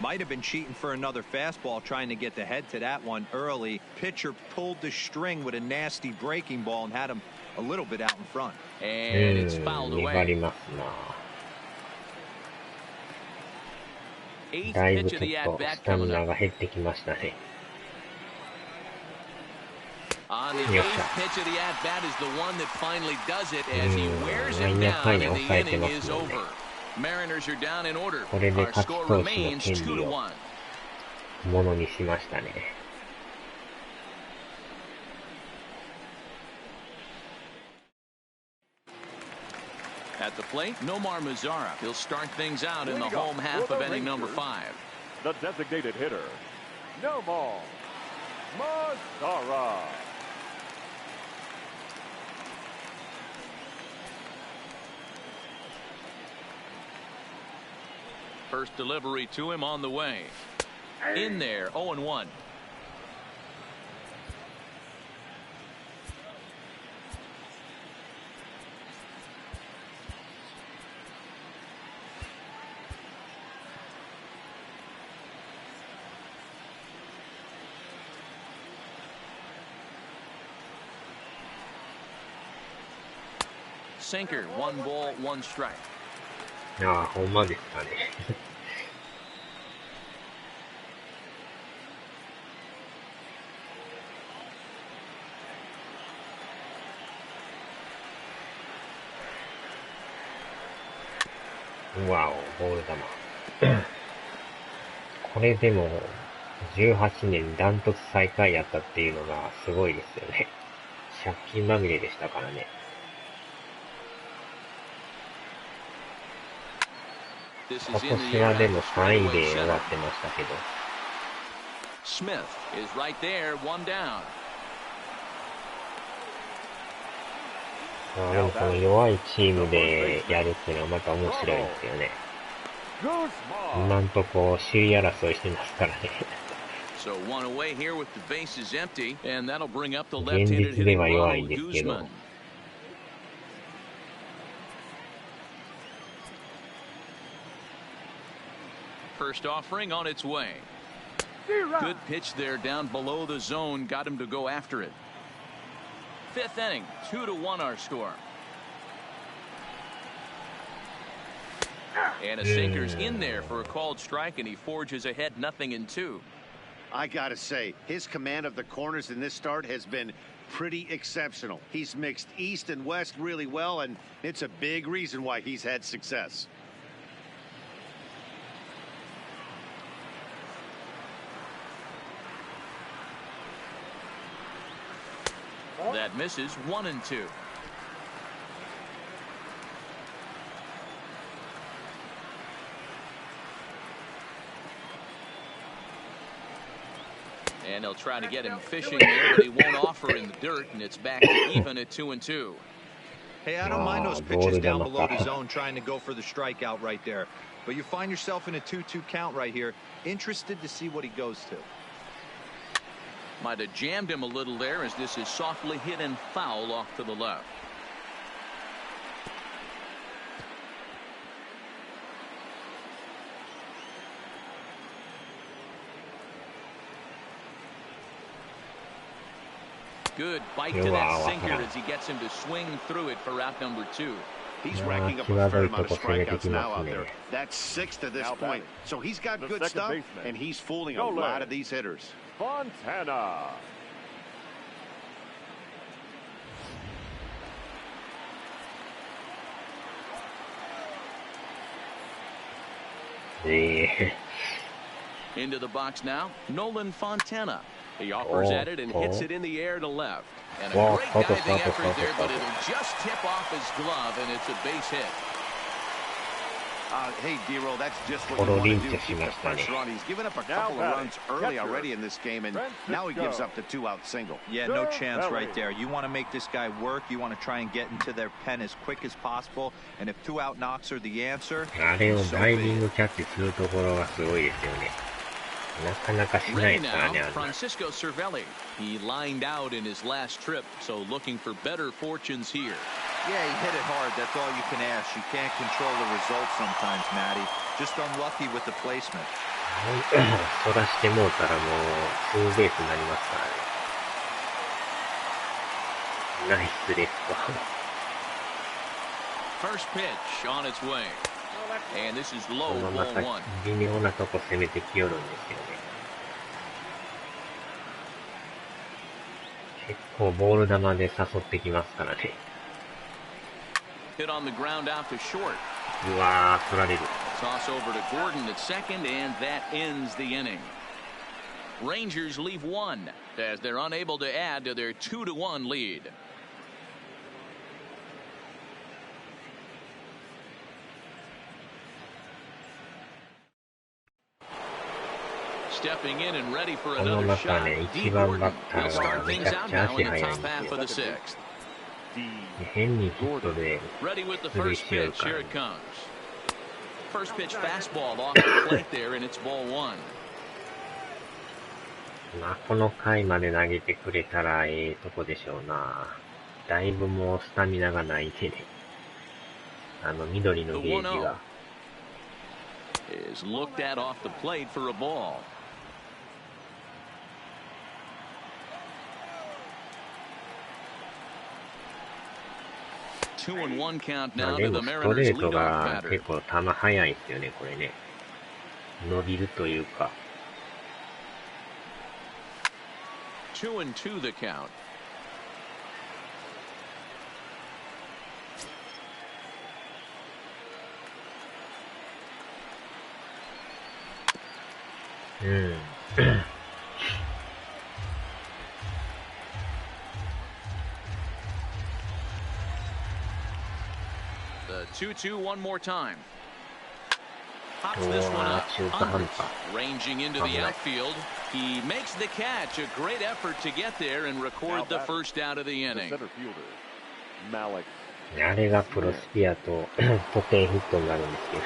Might have been cheating for another fastball, trying to get the head to that one early. Pitcher pulled the string with a nasty breaking ball and had him a little bit out in front. And it's fouled away. 8th だいぶ pitch ち of ょ the っ at と bat スタミ coming ナ up. が減ってきましたね。On the 8th pitch of the at bat is the one that finally does it as he wears it down and the inning is over. Mariners are down in order. これで Our 勝ち score 投手の remains 権利を 2-1. ものにしましたね。At the plate, Nomar Mazara. He'll start things out in the home half of inning number 5. The designated hitter, Nomar Mazara. First delivery to him on the way. In there, 0-1. Sinker, 1 ball, 1 strike. ああ、ほんまですかね。わお、ボール球。これでも、18年ダントツ最下位やったっていうのがすごいですよね。借金まみれでしたからね。今年はでも3位で終わってましたけど。Smith is right there, 1 down. でもこの弱いチームでやるっていうのはまた面白いですよね。今んとこ首位争いしてますからね。So 1 away here with the bases empty, and that'll bring up the 現 left-handed 実で hitting は弱い Ronald んですけど。 Guzman. First offering on its way. Good pitch there down below the zone. Got him to go after it. 5th inning, 2-1 our score. And a sinker's in there for a called strike, and he forges ahead 0-2. I gotta say, his command of the corners in this start has been pretty exceptional. He's mixed east and west really well, and it's a big reason why he's had success. That misses 1-2. And they'll try to get him fishing there, but he won't offer in the dirt, and it's back to even at 2-2. Hey, I don't mind those pitches down below the zone trying to go for the strikeout right there. But you find yourself in a 2-2 count right here. Interested to see what he goes to. Might have jammed him a little there as this is softly hit and foul off to the left. Good bite to that sinker as he gets him to swing through it for out number 2. He's racking up a fair amount of strikeouts now out there. That's 6 to this point. So he's got good stuff, and he's fooling a lot of these hitters. Fontana. Into the box now, Nolan Fontana. He offers at it and hits it in the air to left. And a great diving effort there, but it'll just tip off his glove, and it's a base hit. Hey, D-Roll, that's just what you want to do. Keep the pressure on. He's given up a couple of runs early already in this game, and now he gives up the 2-out single. Yeah, no chance right there. You want to make this guy work. You want to try and get into their pen as quick as possible. And if 2-out knocks are the answer, あれをダイビングキャッチするところがすごいですよね。なかなかしないですからね。 Francisco Cervelli. He lined out in his last trip, so looking for better fortunes here. Yeah, he hit it hard. That's all you can ask. You can't control the results sometimes, Matty. Just unlucky with the placement. そらしてもうたらもうツーベースになりますからね。ナイスレフト。 First pitch on its way. And this is low, このまた ball 1. 微妙なとこ攻めてきよるんですよね。結構ボール球で誘ってきますからね。 Hit on the ground out to short. うわー、取られる。 Toss over to Gordon at second, and that ends the inning. Rangers leave one as they're unable to add to their 2-1 lead. Stepping in and ready for another shot. D. Gordon will start things out now in the top half of the 6th. 変にヒットで Ready with the first pitch. Here it comes. First pitch fastball off the plate there, and it's ball 1. まあこの回まで投げてくれたらとこでしょうな。だいぶもうスタミナがないでね。緑のゲージが。Is looked at off the plate for a ball. Two and one count now to the Mariners leadoff batter. 結構球速いですよね、これね。伸びるというか。2-2 the count. The 2-2 one more time. Pops this one up. Ranging into the outfield. He makes the catch. A great effort to get there and record the first out of the inning. Malik. あれがプロスピアとポテンヒットになるんですけど。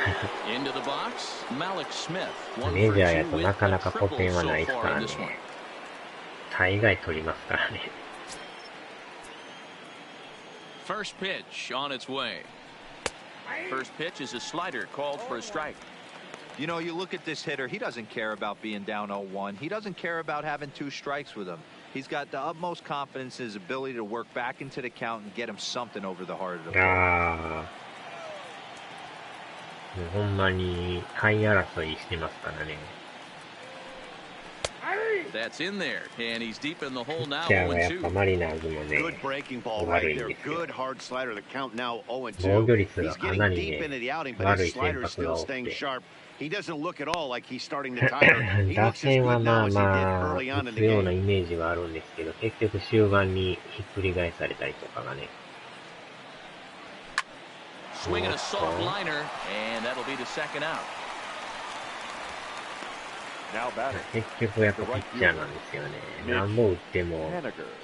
Into the box, Malik Smith. メジャーやとなかなかポテンはないですからね。大概取りますからね。First pitch on its way. First pitch is a slider called for a strike. You know, you look at this hitter, he doesn't care about being down 0-1. He doesn't care about having 2 strikes with him. He's got the utmost confidence in his ability to work back into the count and get him something over the heart of the ball. ほんまに下位争いしてますからね。That's in there, and he's deep in the hole now. じゃあやっぱマリナーズもね、 Good breaking ball right there. Good hard slider. The count now 0-2. 防御率 He's が getting かなり deep ね、 into the outing, but 悪 his い先 slider is 発が still 多く staying て。 sharp. He doesn't look at all like he's starting to tire. He 打 looks as 線は good ま now あ as he did まあ、 early on 打 in つ the ような game. イメージはあるんですけど、結局終盤にひっくり返されたりとかがね。 Swinging a soft liner, and that'll be the second out. 結局やっぱピッチャーなんですよね。何本打っても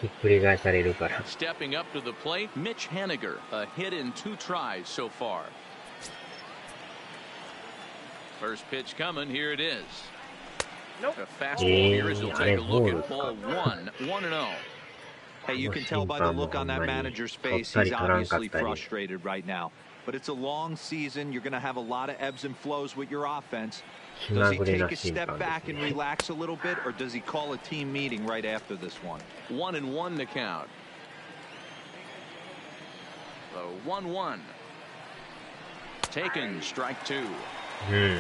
ひっくり返されるから。 Stepping up to the plate, Mitch Haniger, a hit in 2 tries so far. First pitch coming, here it is. Nope. A fastball here as he'll take a look at ball 1, 1-0. Hey, you can tell by the look on that manager's face, he's obviously frustrated right now. But it's a long season. You're going to have a lot of ebbs and flows with your offense. Does he take a step back and relax a little bit, or does he call a team meeting right after this one? 1-1 to count. So 1-1. Taken, strike 2.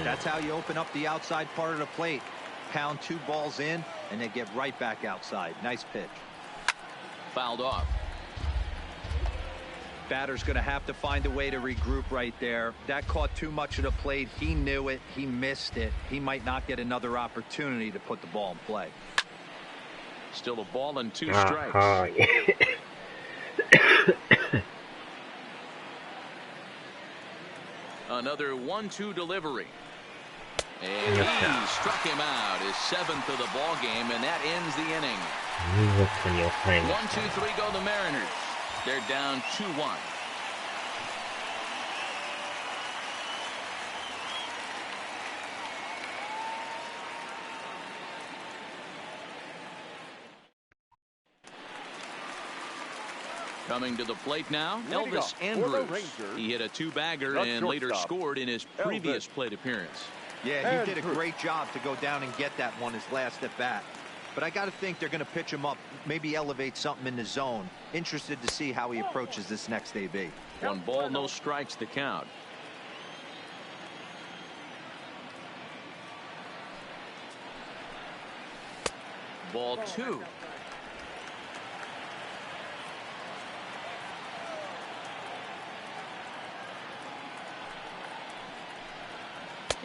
That's how you open up the outside part of the plate. Pound 2 balls in, and they get right back outside. Nice pitch. Fouled off. Batter's going to have to find a way to regroup right there. That caught too much of the plate. He knew it. He missed it. He might not get another opportunity to put the ball in play. Still a ball and 2 strikes. Another 1-2 delivery. And he struck him out, his 7th of the ball game, and that ends the inning. 1-2-3 go the Mariners. They're down 2-1. Coming to the plate now, Elvis Andrus. He hit a 2-bagger and later scored in his previous plate appearance. Yeah, he did a great job to go down and get that one his last at bat. But I got to think they're going to pitch him up, maybe elevate something in the zone. Interested to see how he approaches this next AB. 1 ball, no strikes to count. Ball 2.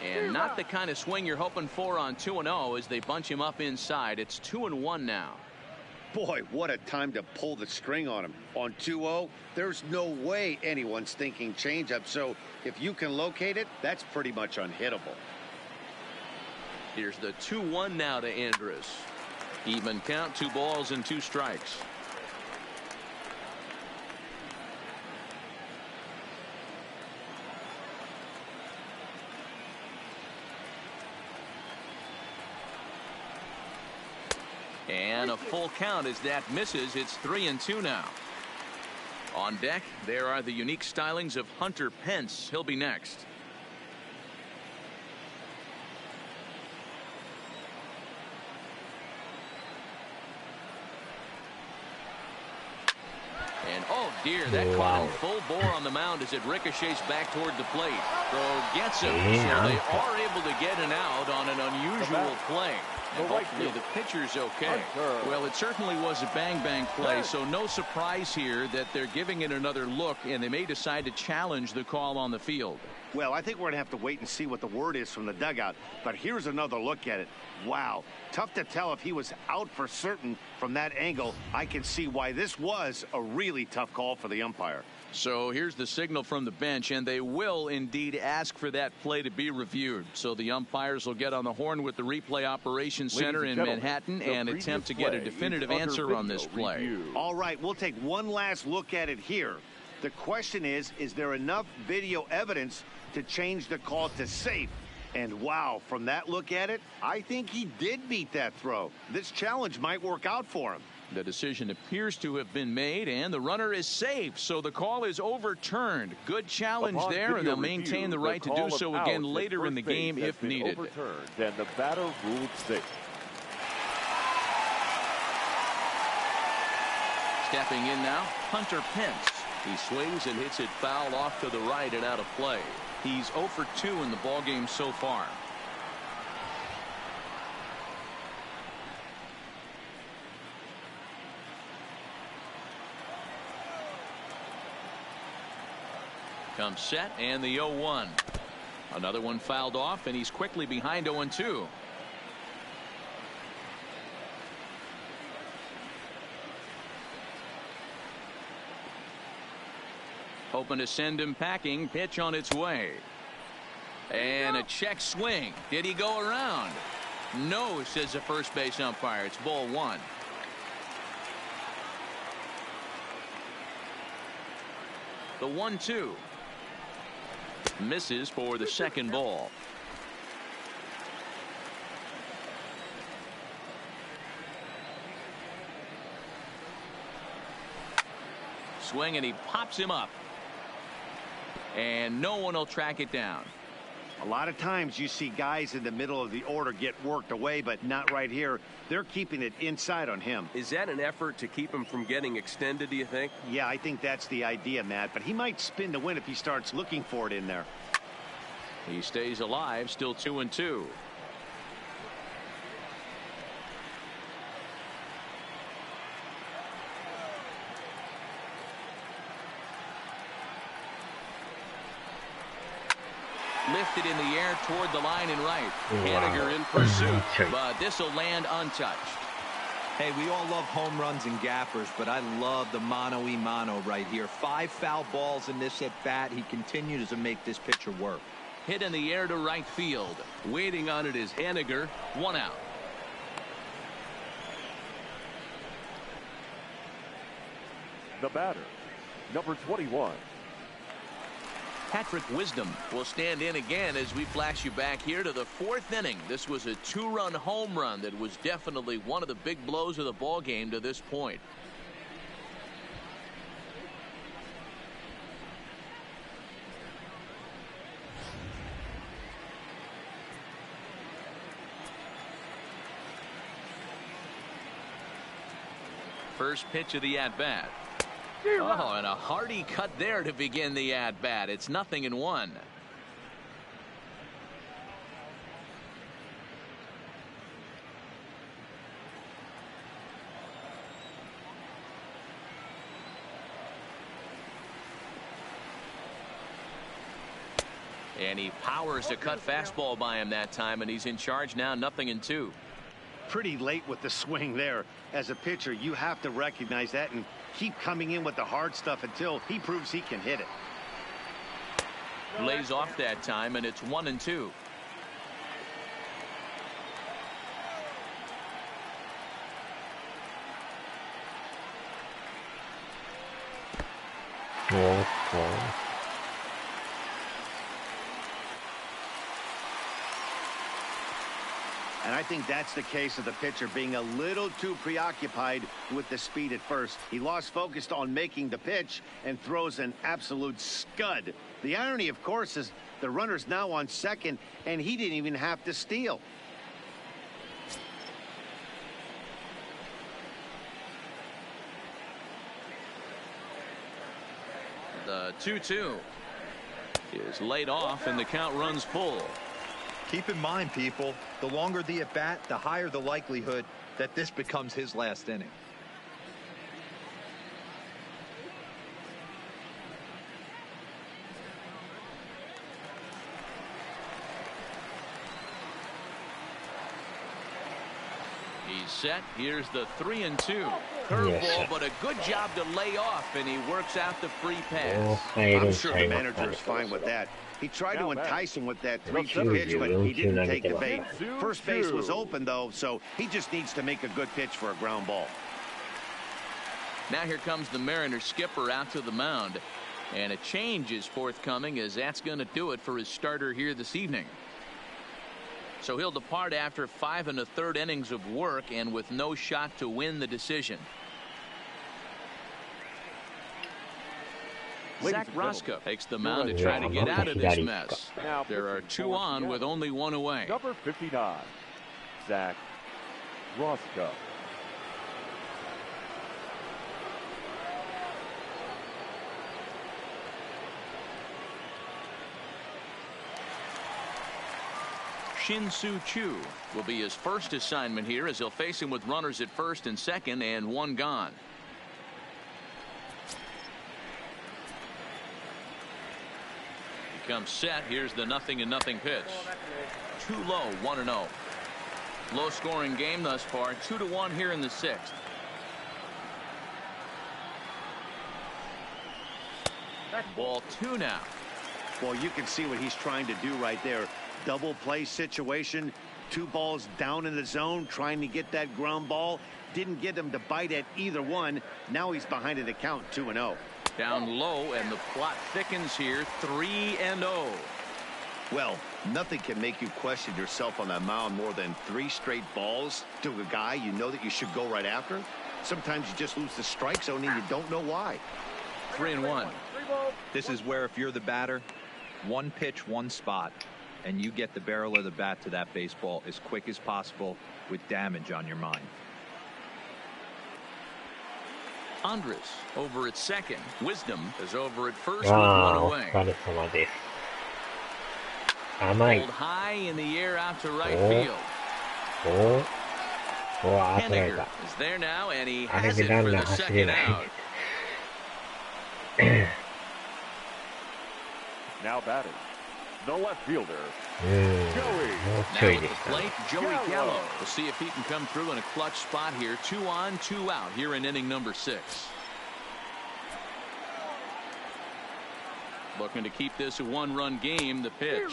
And not the kind of swing you're hoping for on 2-0 as they bunch him up inside. It's 2-1 now. Boy, what a time to pull the string on him. On 2-0, there's no way anyone's thinking changeup. So if you can locate it, that's pretty much unhittable. Here's the 2-1 now to Andrus. Even count, 2 balls and 2 strikes. And a full count as that misses. It's 3-2 now. On deck, there are the unique stylings of Hunter Pence. He'll be next. And oh dear, that caught him full bore on the mound as it ricochets back toward the plate. Throw gets him, so they are able to get an out on an unusual play. And hopefully the pitcher's okay. Well, it certainly was a bang-bang play, so no surprise here that they're giving it another look, and they may decide to challenge the call on the field. Well, I think we're going to have to wait and see what the word is from the dugout. But here's another look at it. Wow. Tough to tell if he was out for certain from that angle. I can see why this was a really tough call for the umpire. So here's the signal from the bench, and they will indeed ask for that play to be reviewed. So the umpires will get on the horn with the replay operations center in Manhattan and attempt to get a definitive answer on this play. All right, we'll take one last look at it here. The question is there enough video evidence to change the call to safe? And wow, from that look at it, I think he did beat that throw. This challenge might work out for him. The decision appears to have been made, and the runner is safe, so the call is overturned. Good challenge there, and they'll maintain the right to do so again later in the game if needed. And the batter ruled safe. Stepping in now, Hunter Pence. He swings and hits it foul off to the right and out of play. He's 0 for 2 in the ballgame so far. Comes set and the 0-1. Another one fouled off, and he's quickly behind 0-2. Hoping to send him packing. Pitch on its way. And a check swing. Did he go around? No, says the first base umpire. It's ball 1. The 1-2. Misses for the second ball. Swing, and he pops him up. And no one will track it down. A lot of times you see guys in the middle of the order get worked away, but not right here. They're keeping it inside on him. Is that an effort to keep him from getting extended, do you think? Yeah, I think that's the idea, Matt, but he might spin to win if he starts looking for it in there. He stays alive, still 2-2. Lifted in the air toward the line and right. Haniger in pursuit, but this will land untouched. Hey, we all love home runs and gappers, but I love the mano-y-mano right here. 5 foul balls in this at-bat. He continues to make this pitcher work. Hit in the air to right field. Waiting on it is Haniger. 1 out. The batter, number 21. Patrick Wisdom will stand in again as we flash you back here to the 4th inning. This was a 2-run home run that was definitely one of the big blows of the ball game to this point. First pitch of the at-bat. Oh, and a hearty cut there to begin the at-bat. It's 0-1. And he powers a cut fastball by him that time, and he's in charge now, 0-2. Pretty late with the swing there. As a pitcher, you have to recognize that and keep coming in with the hard stuff until he proves he can hit it. Lays off that time, and it's 1-2. And I think that's the case of the pitcher being a little too preoccupied with the speed at first. He lost focus on making the pitch and throws an absolute scud. The irony, of course, is the runner's now on second, and he didn't even have to steal. The 2-2 is laid off, and the count runs full. Keep in mind, people, the longer the at-bat, the higher the likelihood that this becomes his last inning. He's set. Here's the 3-2. Curveball, but a good job to lay off, and he works out the free pass. I'm sure the manager is fine with that. He tried to entice him with that 3-2 pitch, but he didn't take the bait. First base was open, though, so he just needs to make a good pitch for a ground ball. Now here comes the Mariners skipper out to the mound. And a change is forthcoming, as that's going to do it for his starter here this evening. So he'll depart after 5 1/3 innings of work and with no shot to win the decision. Zach Roscoe takes the mound to try to get out of this mess. There are 2 on with only 1 away. Number 59, Zach Roscoe. Shin-Soo Choo will be his first assignment here, as he'll face him with runners at first and second and 1 gone. comes set. Here's the 0-0 pitch. Too low, 1-0. Low scoring game thus far, 2-1 here in the 6th. Ball 2 now. Well, you can see what he's trying to do right there. Double play situation. 2 balls down in the zone, trying to get that ground ball. Didn't get him to bite at either one. Now he's behind an account 2-0. Down low, and the plot thickens here, 3-0. Well, nothing can make you question yourself on that mound more than 3 straight balls to a guy you know that you should go right after. Sometimes you just lose the strike zone and you don't know why. 3-1. This is where if you're the batter, one pitch, one spot, and you get the barrel of the bat to that baseball as quick as possible with damage on your mind. Andres over at second. Wisdom is over at first with 1 away. Hold high in the air out to right field. Henniger is there now, and he has it for the second out. Now batting, the left fielder, Joey. Now at the plate, Joey Gallo. We'll see if he can come through in a clutch spot here. 2 on, 2 out here in inning number 6. Looking to keep this a 1-run game. The pitch.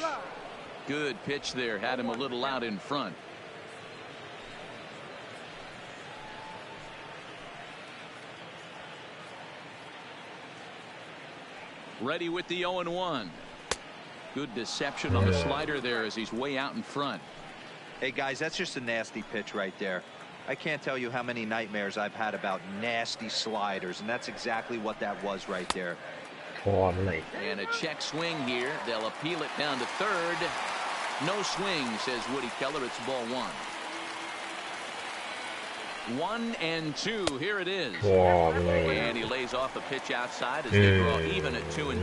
Good pitch there. Had him a little out in front. Ready with the 0-1. Good deception on the slider there as he's way out in front. Hey guys, that's just a nasty pitch right there. I can't tell you how many nightmares I've had about nasty sliders, and that's exactly what that was right there. And a check swing here. They'll appeal it down to third. No swing, says Woody Keller. It's ball 1. 1-2. Here it is. And he lays off a pitch outside as they draw even at 2-2.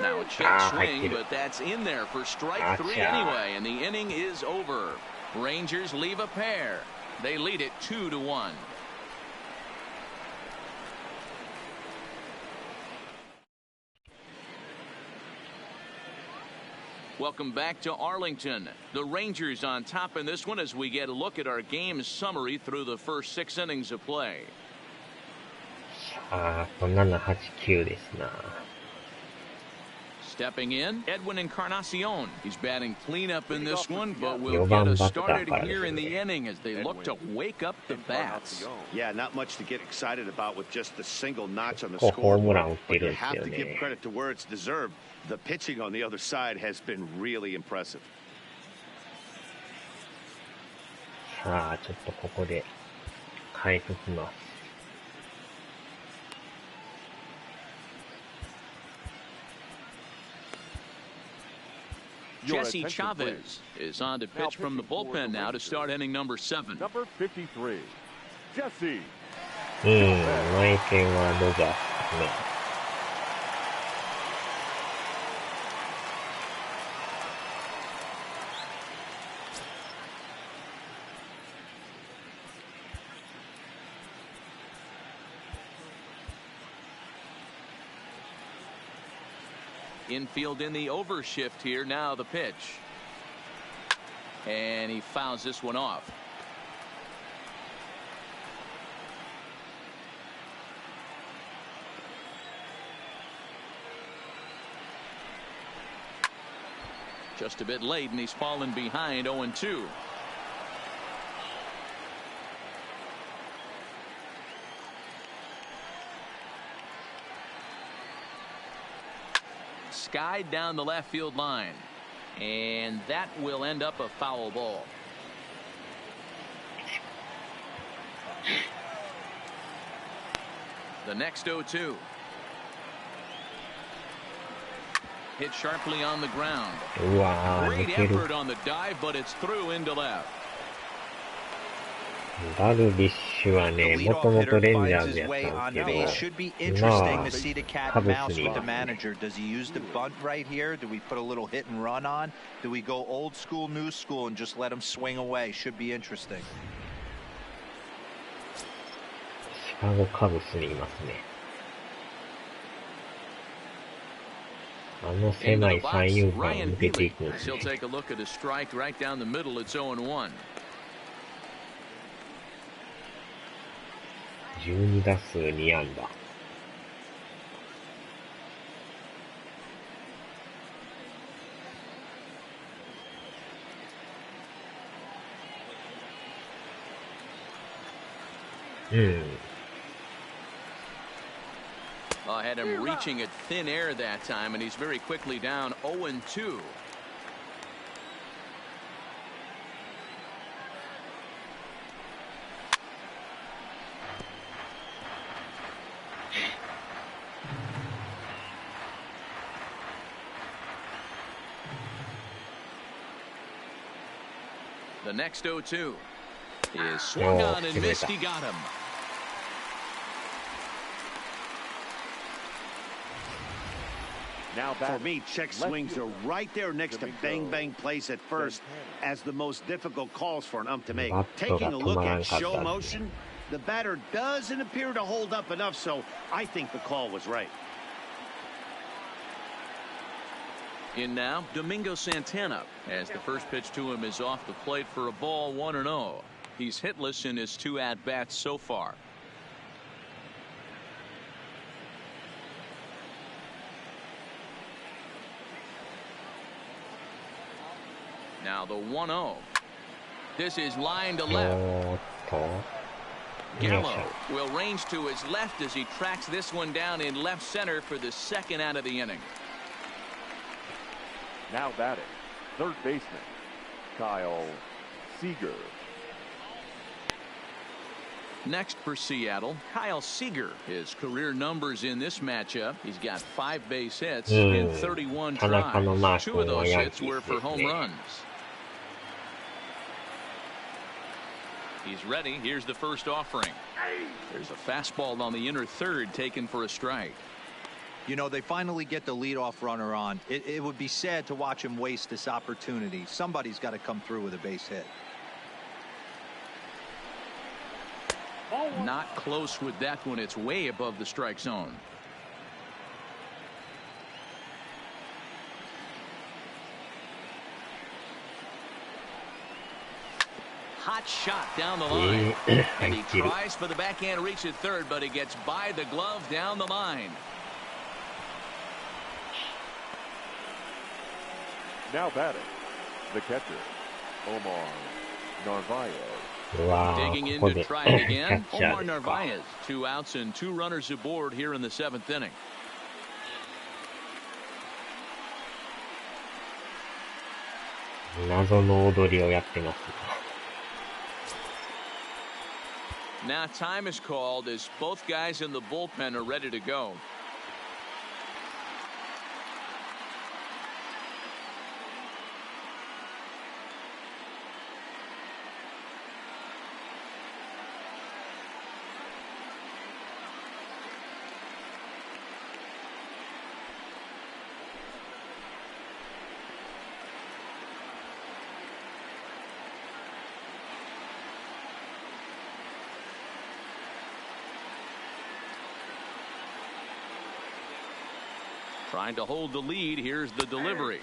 Now a check swing, but that's in there for strike 3 anyway, and the inning is over. Rangers leave a pair. They lead it 2-1. Welcome back to Arlington. The Rangers on top in this one as we get a look at our game summary through the first 6 innings of play. 7、8、9ですな。 Stepping in, Edwin Encarnacion. He's batting cleanup in this one, but we'll get us started here in the inning as they look to wake up the bats. Yeah, not much to get excited about with just a single notch on the scoreboard, but you have to give credit to where it's deserved. The pitching on the other side has been really impressive. さあ、ちょっとここで変えときます。 Jesse Chavez is on to pitch from the bullpen now to start inning number 7. Number 53, Jesse. 内見はドジャースですね。 Infield in the overshift here. Now the pitch. And he fouls this one off. Just a bit late, and he's fallen behind 0-2. Skied down the left field line, and that will end up a foul ball. The next 0-2. Hit sharply on the ground. Great effort on the dive, but it's through into left. ダルビッシュはね、もともとレンジャーズやったんですけど、今はカブスにいる。 Does he use the bunt right here? Do we put a little hit and run on? Do we go old school, new school, and just let him swing away? Should be interesting. しシカゴカブスにいますね。あの狭い三遊間を抜けていくんですね。12打数2安打。Had him reaching at thin air that time, and he's very quickly down 0-2. The next 0-2 is swung on and missed. He got him. Now for me, check swings are right there next to bang bang plays at first as the most difficult calls for an ump to make. Taking a look at show motion, the batter doesn't appear to hold up enough, so I think the call was right. In now, Domingo Santana, as the first pitch to him is off the plate for a ball, 1-0. He's hitless in his 2 at-bats so far. Now the 1-0. This is line to left. Gallo will range to his left as he tracks this one down in left center for the second out of the inning. Now batting, third baseman, Kyle Seager. Next for Seattle, Kyle Seager. His career numbers in this matchup: he's got 5 base hits in 31 tries. 2 of those hits were for home runs. He's ready. Here's the first offering. There's a fastball on the inner third taken for a strike. You know, they finally get the leadoff runner on. It would be sad to watch him waste this opportunity. Somebody's got to come through with a base hit. Not close with that one. It's way above the strike zone. Hot shot down the line. And he tries for the backhand reach at third, but he gets by the glove down the line. Now batting, the catcher, Omar Narvaez. Digging in to try it again. Omar Narvaez. 2 outs and 2 runners aboard here in the 7th inning. Now time is called as both guys in the bullpen are ready to go. Trying to hold the lead. Here's the delivery.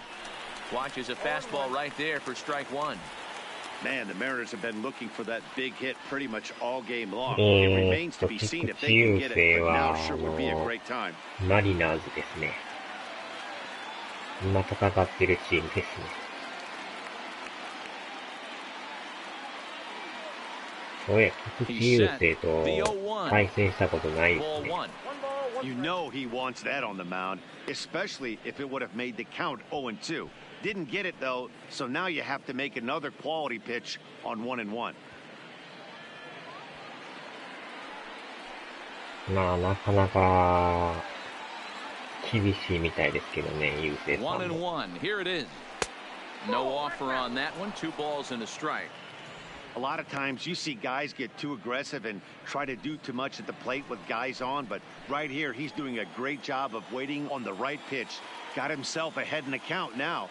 Watches a fastball right there for strike 1. Man, the Mariners have been looking for that big hit pretty much all game long. It remains to be seen if they can get it, but now sure would be a great time. マリナーズですね。今戦ってるチームですね。そうや、菊池雄星と対戦したことないですね。You know he wants that on the mound, especially if it would have made the count 0-2. Didn't get it though, so now you have to make another quality pitch on 1-1. まあ、なかなか厳しいみたいですけどね、雄星さんも。1-1. Here it is. No offer on that one. 2 balls and a strike. A lot of times you see guys get too aggressive and try to do too much at the plate with guys on, but right here he's doing a great job of waiting on the right pitch. Got himself ahead in the count now.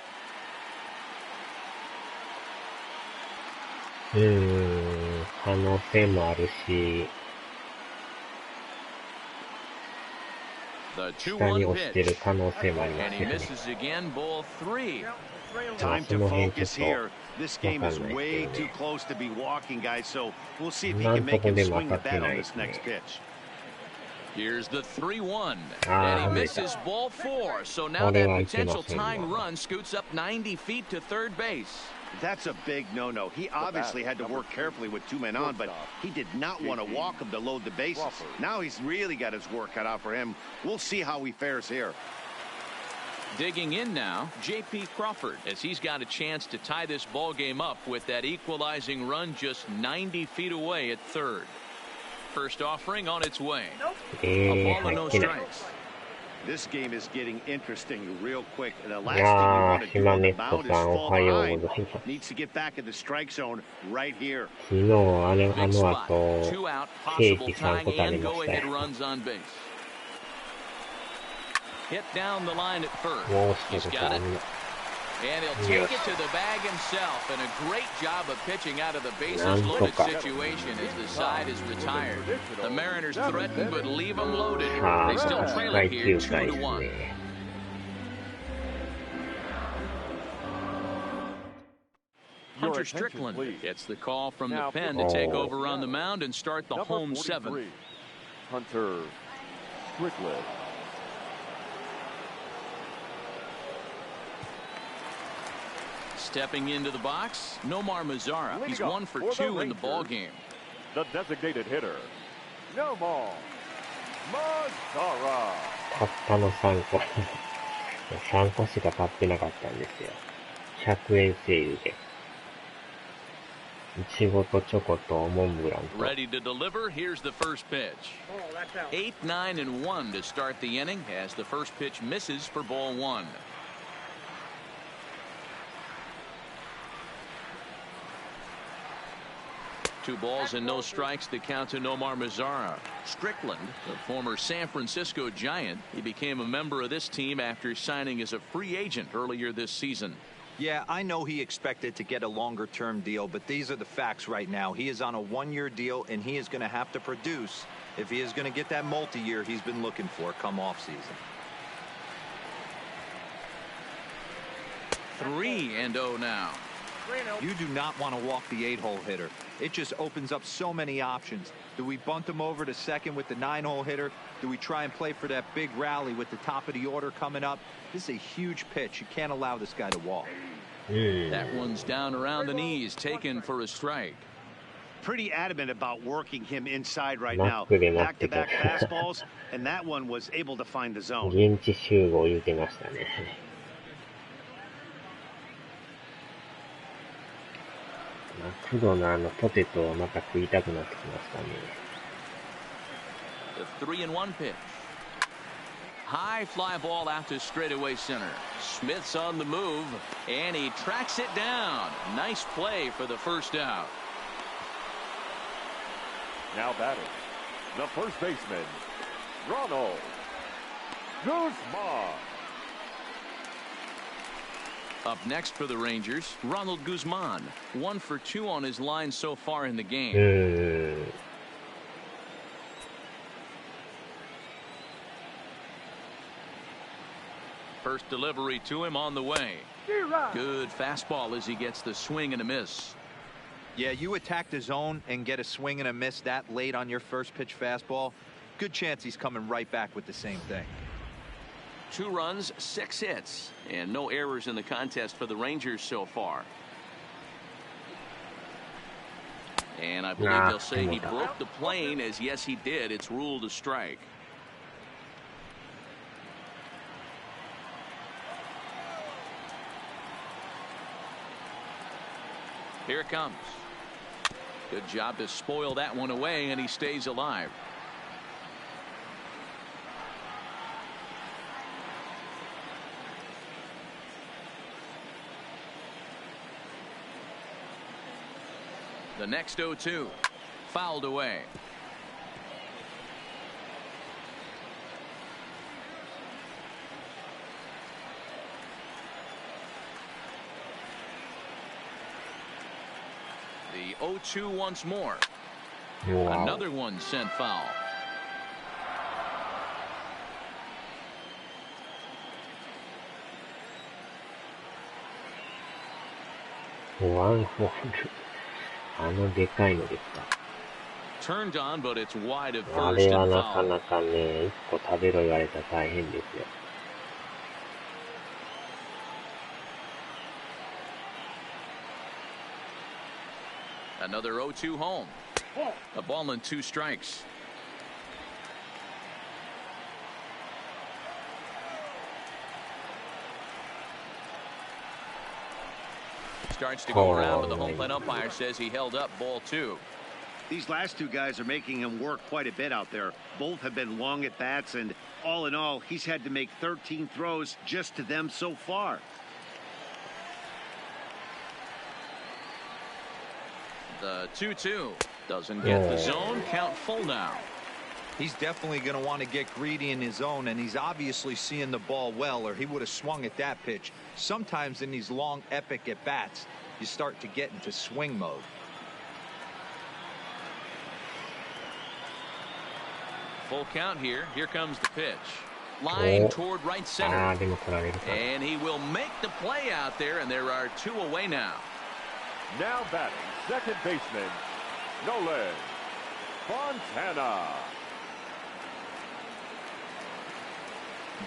可能性もあるし、The 下に 2-1落ちてる pitch. 可能性もありま And す he けどね。 misses again, ball 3. Time to focus here. This game is わかんない way ですけど too ね。 close to be walking, guys. So we'll see if he 今 can んと make こ him でも swing 当 the たって bat な on いで this すね。 next pitch. Here's the 3-1. Ah, And he外れた。 misses ball 4. So now これ that はいけま potential せんわ。 tying run scoots up 90 feet to third base. That's a big no-no. He obviously had to work carefully with 2 men on, but he did not want to walk him to load the bases. Now he's really got his work cut out for him. We'll see how he fares here. Digging in now, J.P. Crawford, as he's got a chance to tie this ball game up with that equalizing run just 90 feet away at third. First offering on its way. A ball and no 入ってない。 strikes. This game is getting interesting real quick. And the last い thing you や want ー、 to シ do マ on ネ the ット mound is さん、お fall はよう behind. ございます。 Needs to get back in the strike zone right here. 昨日、あ Big の spot. 後、 Two out, ケー possible キ3 tying 個食べ and ました go-ahead よ。 runs on base. Hit down the line at first. もう一 He's つ got あ it. る。 And he'll take it to the bag himself, and a great job of pitching out of the basesなんと loaded か。 situation as the side is retired. The Mariners threaten, but leave them loaded. さ They still あ、 trail 第 it here 9回です 2-1. ね。Hunter Strickland gets the call from the pen to take over on the mound and start the home seventh. Hunter Strickland. Stepping into the box, Nomar Mazara. He's 1 for 2 in the ball game. The designated hitter, Nomar Mazara. たったの3個。3個しか買ってなかったんですよ。100円セールで。いちごとチョコとモンブランと。 Ready to deliver. Here's the first pitch. 8, 9, and 1 to start the inning as the first pitch misses for ball 1. Two balls and no strikes to count to Nomar Mazara. Strickland, the former San Francisco Giant, he became a member of this team after signing as a free agent earlier this season. Yeah, I know he expected to get a longer-term deal, but these are the facts right now. He is on a one-year deal, and he is going to have to produce if he is going to get that multi-year he's been looking for come off-season. 3-0 now. You do not want to walk the 8-hole hitter. It just opens up so many options. Do we bunt him over to second with the 9-hole hitter? Do we try and play for that big rally with the top of the order coming up? This is a huge pitch. You can't allow this guy to walk. That one's down around the knees, taken for a strike. Pretty adamant about working him inside right マ now. ックで持ってき Back-to-back た。 fastballs, and that one was able to find the zone. 現地集合言うてましたね。マクドのポテトをまた食いたくなってきましたね。 The 3-1 pitch. High fly ball out to straightaway center. Smith's on the move, and he tracks it down. Nice play for the first out. Now batting, the first baseman, Ronald Guzman. Up next for the Rangers, Ronald Guzman. 1 for 2 on his line so far in the game. First delivery to him on the way. Good fastball as he gets the swing and a miss. Yeah, you attack the zone and get a swing and a miss that late on your first pitch fastball. Good chance he's coming right back with the same thing. 2 runs, 6 hits, and no errors in the contest for the Rangers so far. And I believe they'll say he broke the plane, as yes he did. It's ruled a strike. Here it comes. Good job to spoil that one away, and he stays alive. The next 0-2, fouled away. The 0-2 once more. Another one sent foul. ワンホール。あのでかいのですか。Turned on, but it's wide of あ first れは and なか foul. なかね、一個食べろ言われたら大変ですよ。Another 0-2 home. A ball and 2 strikes. Starts to go around, but the home plate umpire says he held up ball 2. These last two guys are making him work quite a bit out there. Both have been long at bats, and all in all, he's had to make 13 throws just to them so far. The 2-2 doesn't get the zone. Count full now. He's definitely going to want to get greedy in his zone, and he's obviously seeing the ball well, or he would have swung at that pitch. Sometimes in these long, epic at-bats, you start to get into swing mode. Full count here. Here comes the pitch. Line toward right center. And he will make the play out there, and there are 2 away now. Now batting, second baseman, Nolan Fontana.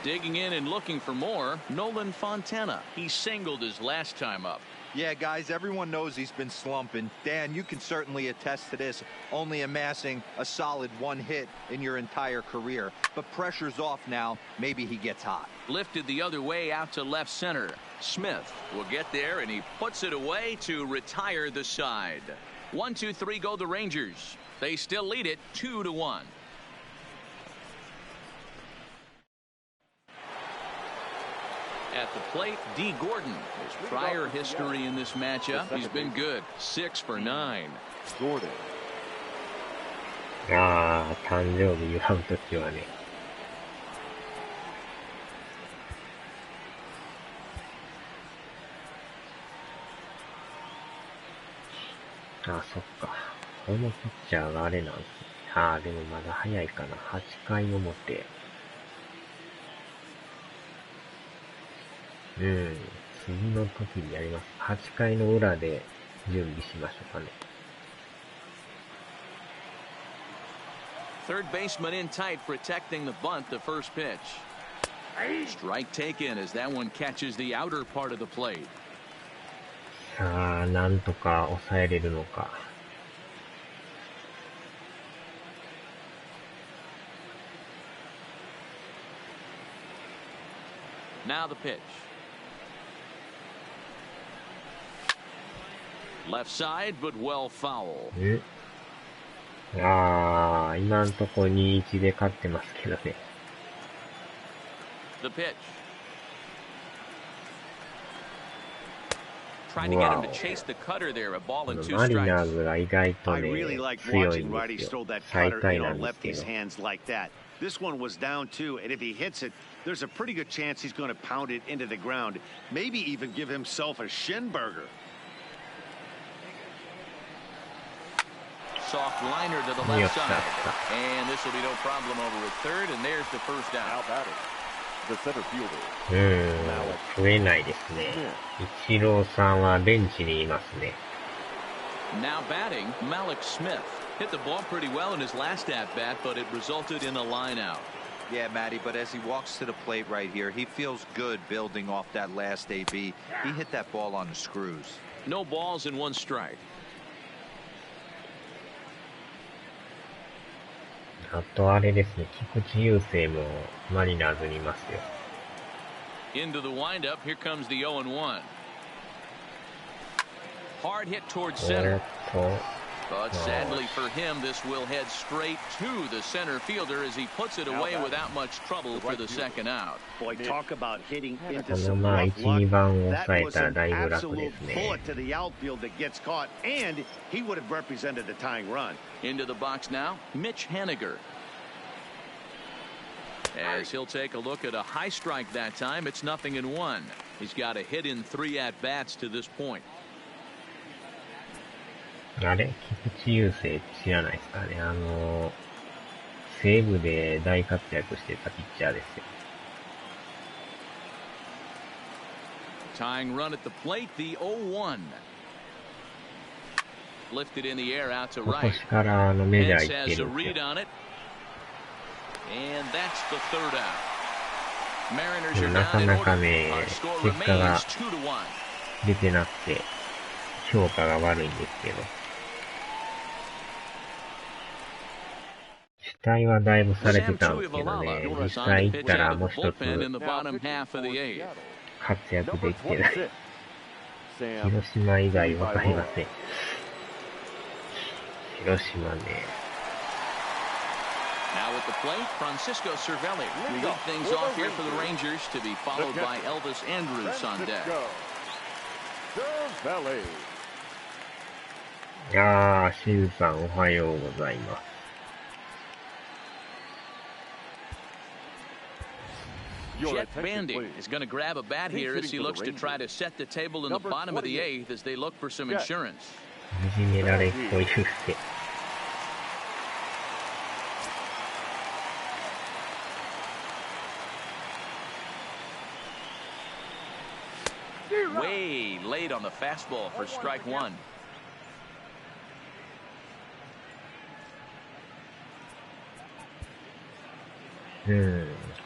Digging in and looking for more, Nolan Fontana. He singled his last time up. Yeah, guys, everyone knows he's been slumping. Dan, you can certainly attest to this, only amassing a solid 1 hit in your entire career. But pressure's off now. Maybe he gets hot. Lifted the other way out to left center. Smith will get there, and he puts it away to retire the side. 1-2-3 go the Rangers. They still lead it 2-1. At the plate, D. Gordon. His prior history in this matchup, he's been good. 6 for 9. Gordon. ああ、誕生日祝うときはね。あ、そっか。このピッチャーがあれなんですね。ああ、でもまだ早いかな。8回表。次の時にやります。8回の裏で準備しましょうかね。Third baseman in tight, protecting the bunt, the first pitch. Strike taken as that one catches the outer part of the plate. さあ、なんとか抑えれるのか。Now the pitch. Left side, but well foul. ああ、今んとこ 2-1 で勝ってますけどね。The pitch. Trying to get him to chase the cutter there. A ball and 2 strikes. マリナーズが意外とね、 I really like 強い watching ん righties です throw よ。 that 最 cutter 下位 in な on んですけ lefties' ど。 hands like that. This one was down 2, and if he hits it, there's a pretty good chance he's going to pound it into the ground. Maybe even give himself a shin burger. Soft liner to the left side. And this will be no problem over at third, and there's the first down. Now batting, the center fielder. 増えないですね。イチローさんはベンチにいますね。Now batting, Malik Smith. Hit the ball pretty well in his last at-bat, but it resulted in a line out. Yeah, Matty, but as he walks to the plate right here, he feels good building off that last AB. He hit that ball on the screws. No balls and 1 strike. あとあれですね、菊池雄星もマリナーズにいますよ。Into the windup, here comes the 0-1. Hard hit towards center. But sadly for him, this will head straight to the center fielder as he puts it away without much trouble for the second out. Boy, talk about hitting into この some まあ rough 1、2 番を luck. 抑 That え was たら an だいぶ楽で absolute すね。 bullet to the outfield that gets caught, and he would have represented the tying run. Into the box now, Mitch Haniger. As he'll take a look at a high strike that time, it's 0-1. He's got a hit in 3 at-bats to this point. あれ菊池雄星知らないですかね。西武で大活躍してたピッチャーですよ。Tying run at the plate, the 0-1. Lifted in the air out to 今 right. 年からメジャー Pence 行って has a るんです read よ。 on it. And that's the third out. Mariners で are もなか down in なか order. ね、 Our score 結果が remains 2-1. 出てなくて、評価が悪いんですけど。期待はだいぶされてたんですけどね、実際行ったらもう一つ in the bottom half of the eighth. 活躍できてない。広島以外わかりません。広島ね。Now at the plate, Francisco Cervelli. We lead things off here for the Rangers to be followed by Elvis Andrus on deck. いやー、シンさんおはようございます。Jet Bandy is going to grab a bat here as he looks to try to set the table in the bottom of the eighth as they look for some insurance. いじめられっ子いふって。Way late on the fastball for strike one.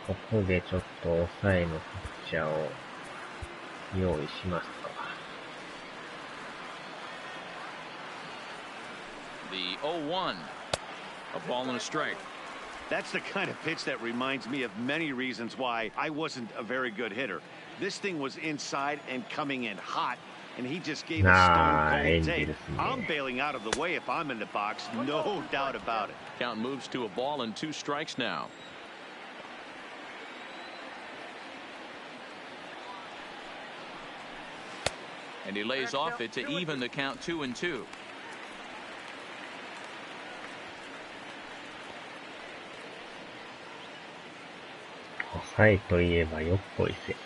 ここでちょっと抑えのピッチャーを用意しますか。The 0-1. A ball and a strike. That's the kind of pitch that reminds me of many reasons why I wasn't a very good hitter. This thing was inside and coming in hot, and he just gave a stone cold take. I'm bailing out of the way if I'm in the box, no doubt about it. Count moves to a ball and 2 strikes now. And he lays off it to even the count 2-2. 抑えといえばよっこいせ。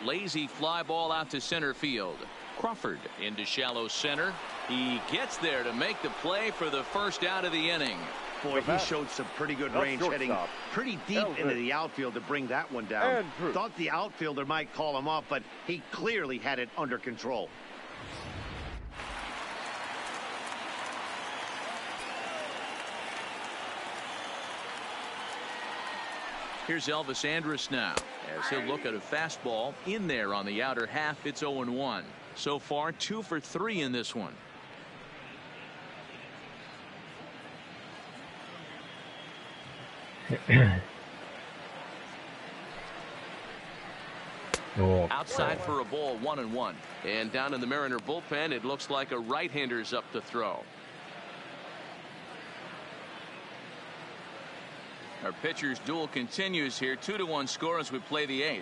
Lazy fly ball out to center field. Crawford into shallow center. He gets there to make the play for the first out of the inning. Boy, he showed some pretty good range heading pretty deep into the outfield to bring that one down. Thought the outfielder might call him off, but he clearly had it under control. Here's Elvis Andrus now as he'll look at a fastball in there on the outer half. It's 0-1. So far 2 for 3 in this one. Outside for a ball, 1-1. And down in the Mariner bullpen, it looks like a right-hander's up to throw. Our pitcher's duel continues here. 2-1 score as we play the 8th.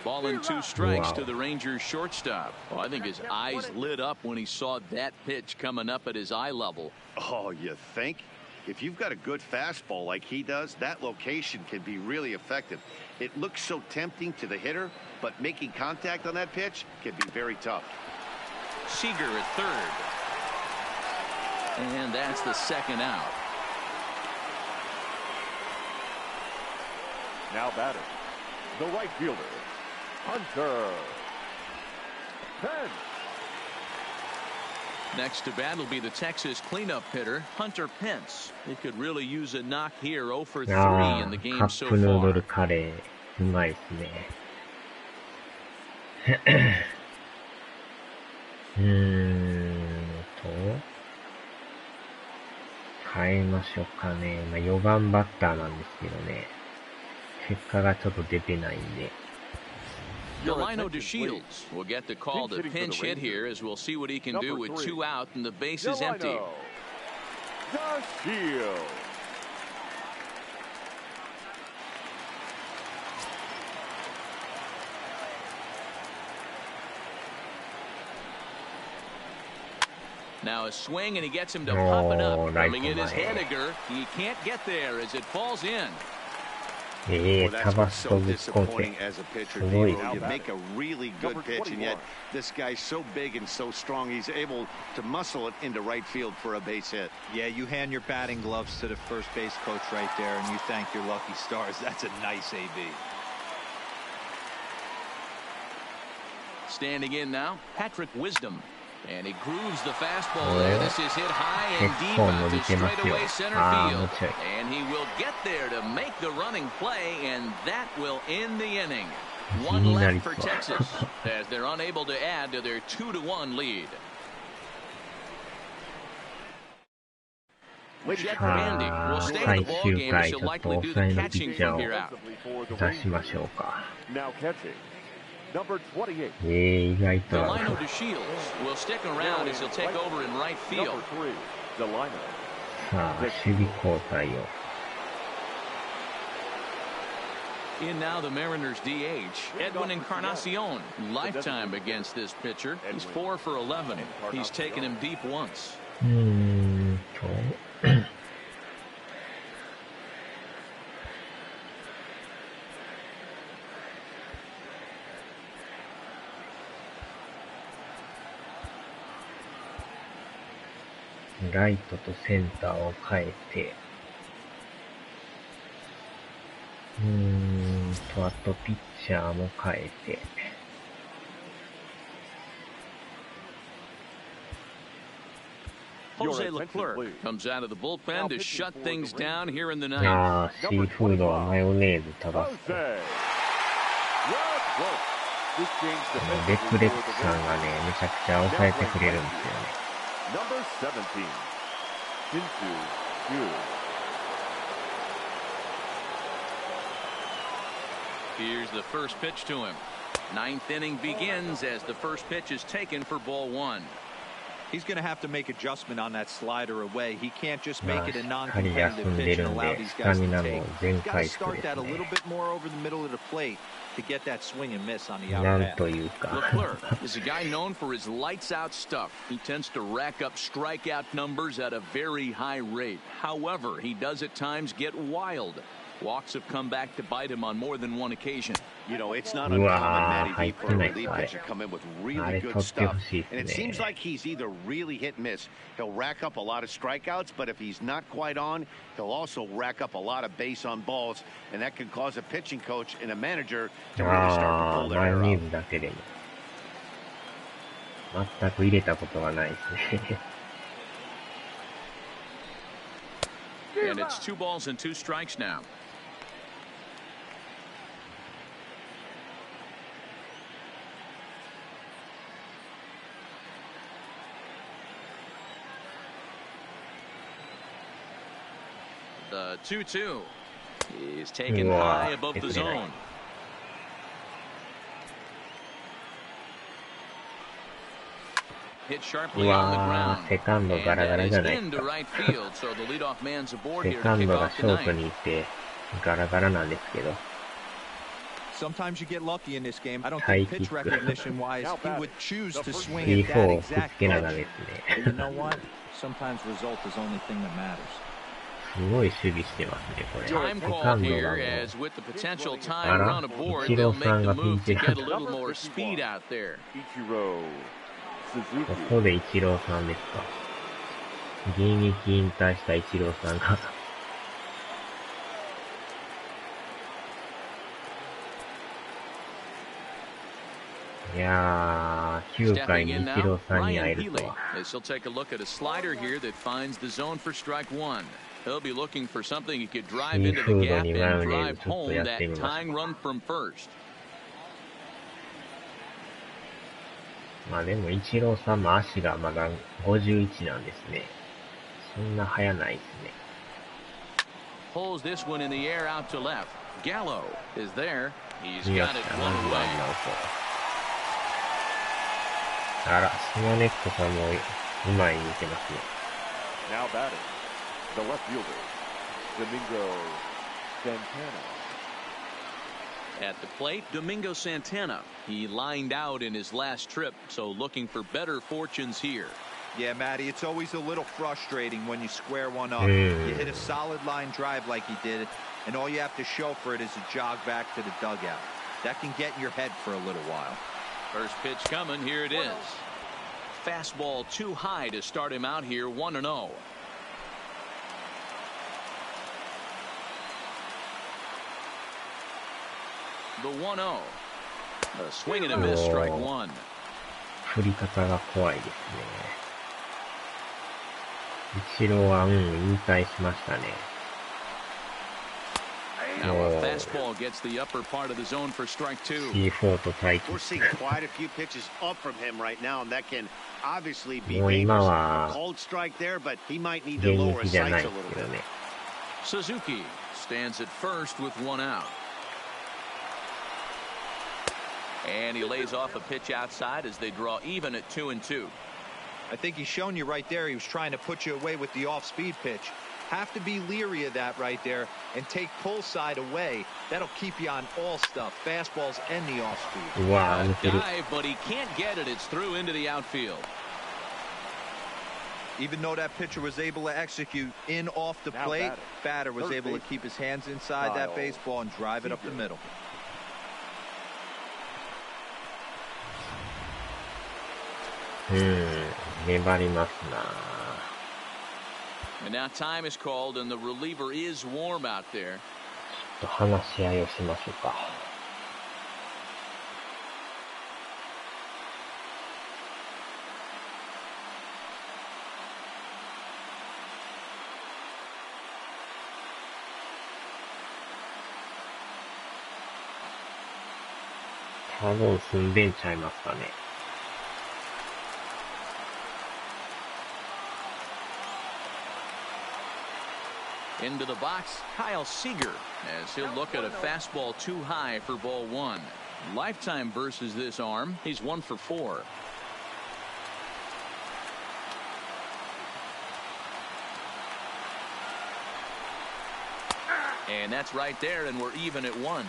Ball and 2 strikes to the Rangers shortstop. Oh, I think his eyes lit up when he saw that pitch coming up at his eye level. Oh, you think? If you've got a good fastball like he does, that location can be really effective. It looks so tempting to the hitter, but making contact on that pitch can be very tough. Seager at third. And that's the second out. Now batter, the right fielder, Hunter Pence. Next to bat will be the Texas cleanup hitter, Hunter Pence. He could really use a knock here. 0 for 3 in the game so カップヌード far. ルカレーうまいですね。変えましょうかね。まあ、4番バッターなんですけどね。結果がちょっと出てないんで。Delino DeShields will get the call to pinch hit here as we'll see what he can do with 2 out and the base is empty. DeShields. Now a swing and he gets him to pop it up. Right Coming in is away. Henniger. He can't get there as it falls in. Well, タ that's バ what's ス so とぶっこんで disappointing as a pitcher. すごい。 You make a really good pitch, and yet this guy's so big and so strong, he's able to muscle it into right field for a base hit. Yeah, you hand your batting gloves to the first base coach right there, and you thank your lucky stars. That's a nice AB. Standing in now, Patrick Wisdom. And he grooves the fastball there. This is hit high and deep out to straightaway center field. And he will get there to make the running play, and that will end the inning. One left for Texas as they're unable to add to their 2-1 lead. Jeff Randy will stay in the ball game as he'll likely do the catching from here out. 出しましょうか。 Now catching. Number 28. 意外と。Delino DeShields will stick around as he'll take over in right field. Number 3. Delino. さあ、守備交代を。In now the Mariners DH, Edwin Encarnacion. Lifetime against this pitcher. He's 4 for 11. He's taken him deep once. ライトとセンターを変えて、あとピッチャーも変えて、Jose Leclerc comes out of the bullpen to shut things down here in the ninth. ああ、シーフードはマヨネーズ正すと。レクレックさんがね、めちゃくちゃ抑えてくれるんですよね。Number 17. Into you. Here's the first pitch to him. Ninth inning begins as the first pitch is taken for ball one. He's going to have to make adjustment on that slider away. He can't just make it a non-competitive pitch and allow these guys to take. He's got to start that a little bit more over the middle of the plate to get that swing and miss on the out path. Leclerc is a guy known for his lights-out stuff. He tends to rack up strikeout numbers at a very high rate. However, he does at times get wild. Walks have come back to bite him on more than one occasion. You know, it's not uncommon, Matty, for a relief pitcher to come in with really good stuff. And it seems like he's either really hit and miss. He'll rack up a lot of strikeouts, but if he's not quite on, he'll also rack up a lot of base on balls. And that can cause a pitching coach and a manager to really start to pull their hair out. だけでも全く入れたことがないですね。And it's 2 balls and 2 strikes now. The 2-2 is taken high above the zone. Hit sharply on the ground. And is into right field, so the leadoff man's aboard here to kick off the ninth. Sometimes you get lucky in this game. I don't think pitch recognition-wise, he would choose to swing at that exact pitch. But you know what? Sometimes result is the only thing that matters. すごい守備してますね、これ。 Time call here, as with the potential time run aboard, they'll make the move to get a little more speed out there. ここでイチローさんですか。現役引退したイチローさんが。いやー、9回にイチローさんに会えるとは。He'll take a look at a slider here that finds the zone for strike one. He'll be looking for something he could drive into the gap and drive home that tying run from first. まあでもイチローさんも足がまだ51なんですね。そんな速ないですね。Pulls this one in the air out to left. Gallo is there. He's got it one away. あら、スモネッコさんもうまいに似てますね。Now batting, the left fielder, Domingo Santana. At the plate, Domingo Santana. He lined out in his last trip, so looking for better fortunes here. Yeah, Matty, it's always a little frustrating when you square one up. You hit a solid line drive like he did, and all you have to show for it is a jog back to the dugout. That can get in your head for a little while. First pitch coming, here it is. Fastball too high to start him out here, 1-0. The 1-0. A swing and a miss, strike one. 振り方が怖いですね。イチローは引退しましたね。Now a fastball gets the upper part of the zone for strike two. C4 と対 We're 決。 seeing quite a few pitches up from him right now, and that can obviously be もう今 dangerous. は Cold strike there, but he might need to 現 lower 役 his じゃない sights で a す little けど bit. ね。 Suzuki stands at first with one out. And he lays off a pitch outside as they draw even at 2-2. I think he's shown you right there. He was trying to put you away with the off-speed pitch. Have to be leery of that right there and take pull side away. That'll keep you on all stuff, fastballs and the off-speed. うわー、抜ける。 Dive, but he can't get it. It's through into the outfield. Even though that pitcher was able to execute in off the Now plate, batter. batter was Third able to base. keep his hands inside that Kyle baseball and drive it up the middle. Hmm, 粘りますな。 And now time is called, and the reliever is warm out there. ちょっと話し合いをしましょうか。多分済んでんちゃいますかね。Into the box, Kyle Seager, as he'll look at a fastball too high for ball one. Lifetime versus this arm, he's 1 for 4. And that's right there, and we're even at 1.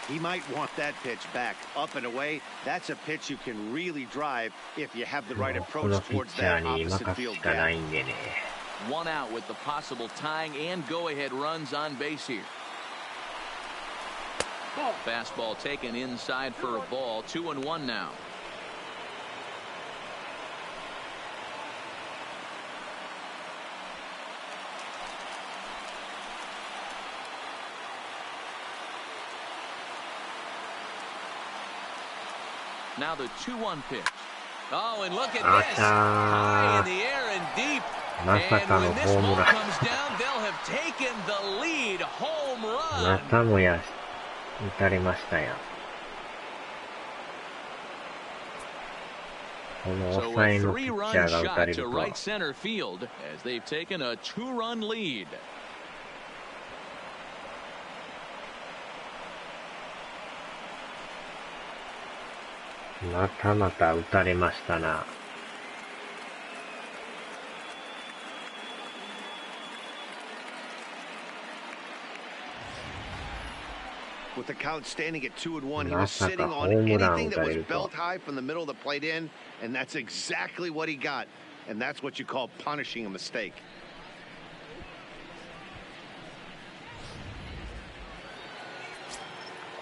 He might want that pitch back, up and away. That's a pitch you can really drive if you have the right この approach ピッ towards チャー that に opposite 任す field しかない gap. んでね。 1 out with the possible tying and go-ahead runs on base here. Fastball taken inside for a ball. 2-1 now. Now the 2-1 pitch. Oh, and look at this. High in the air and deep. ま And さかの when this ホーム ball ラン。 comes down, they'll have taken the lead. Home ま run. たもや打たれましたやん。この So 抑 a えのピッチ 3-run ャーが打た shot れる to と right center field as they've taken a 2-run lead. また打たれましたな。With the count standing at 2-1, he ま was さ sitting か on ホームラン anything 打 that たれ was ると belt high from the middle of the plate in, and that's exactly what he got. And that's what you call punishing a mistake.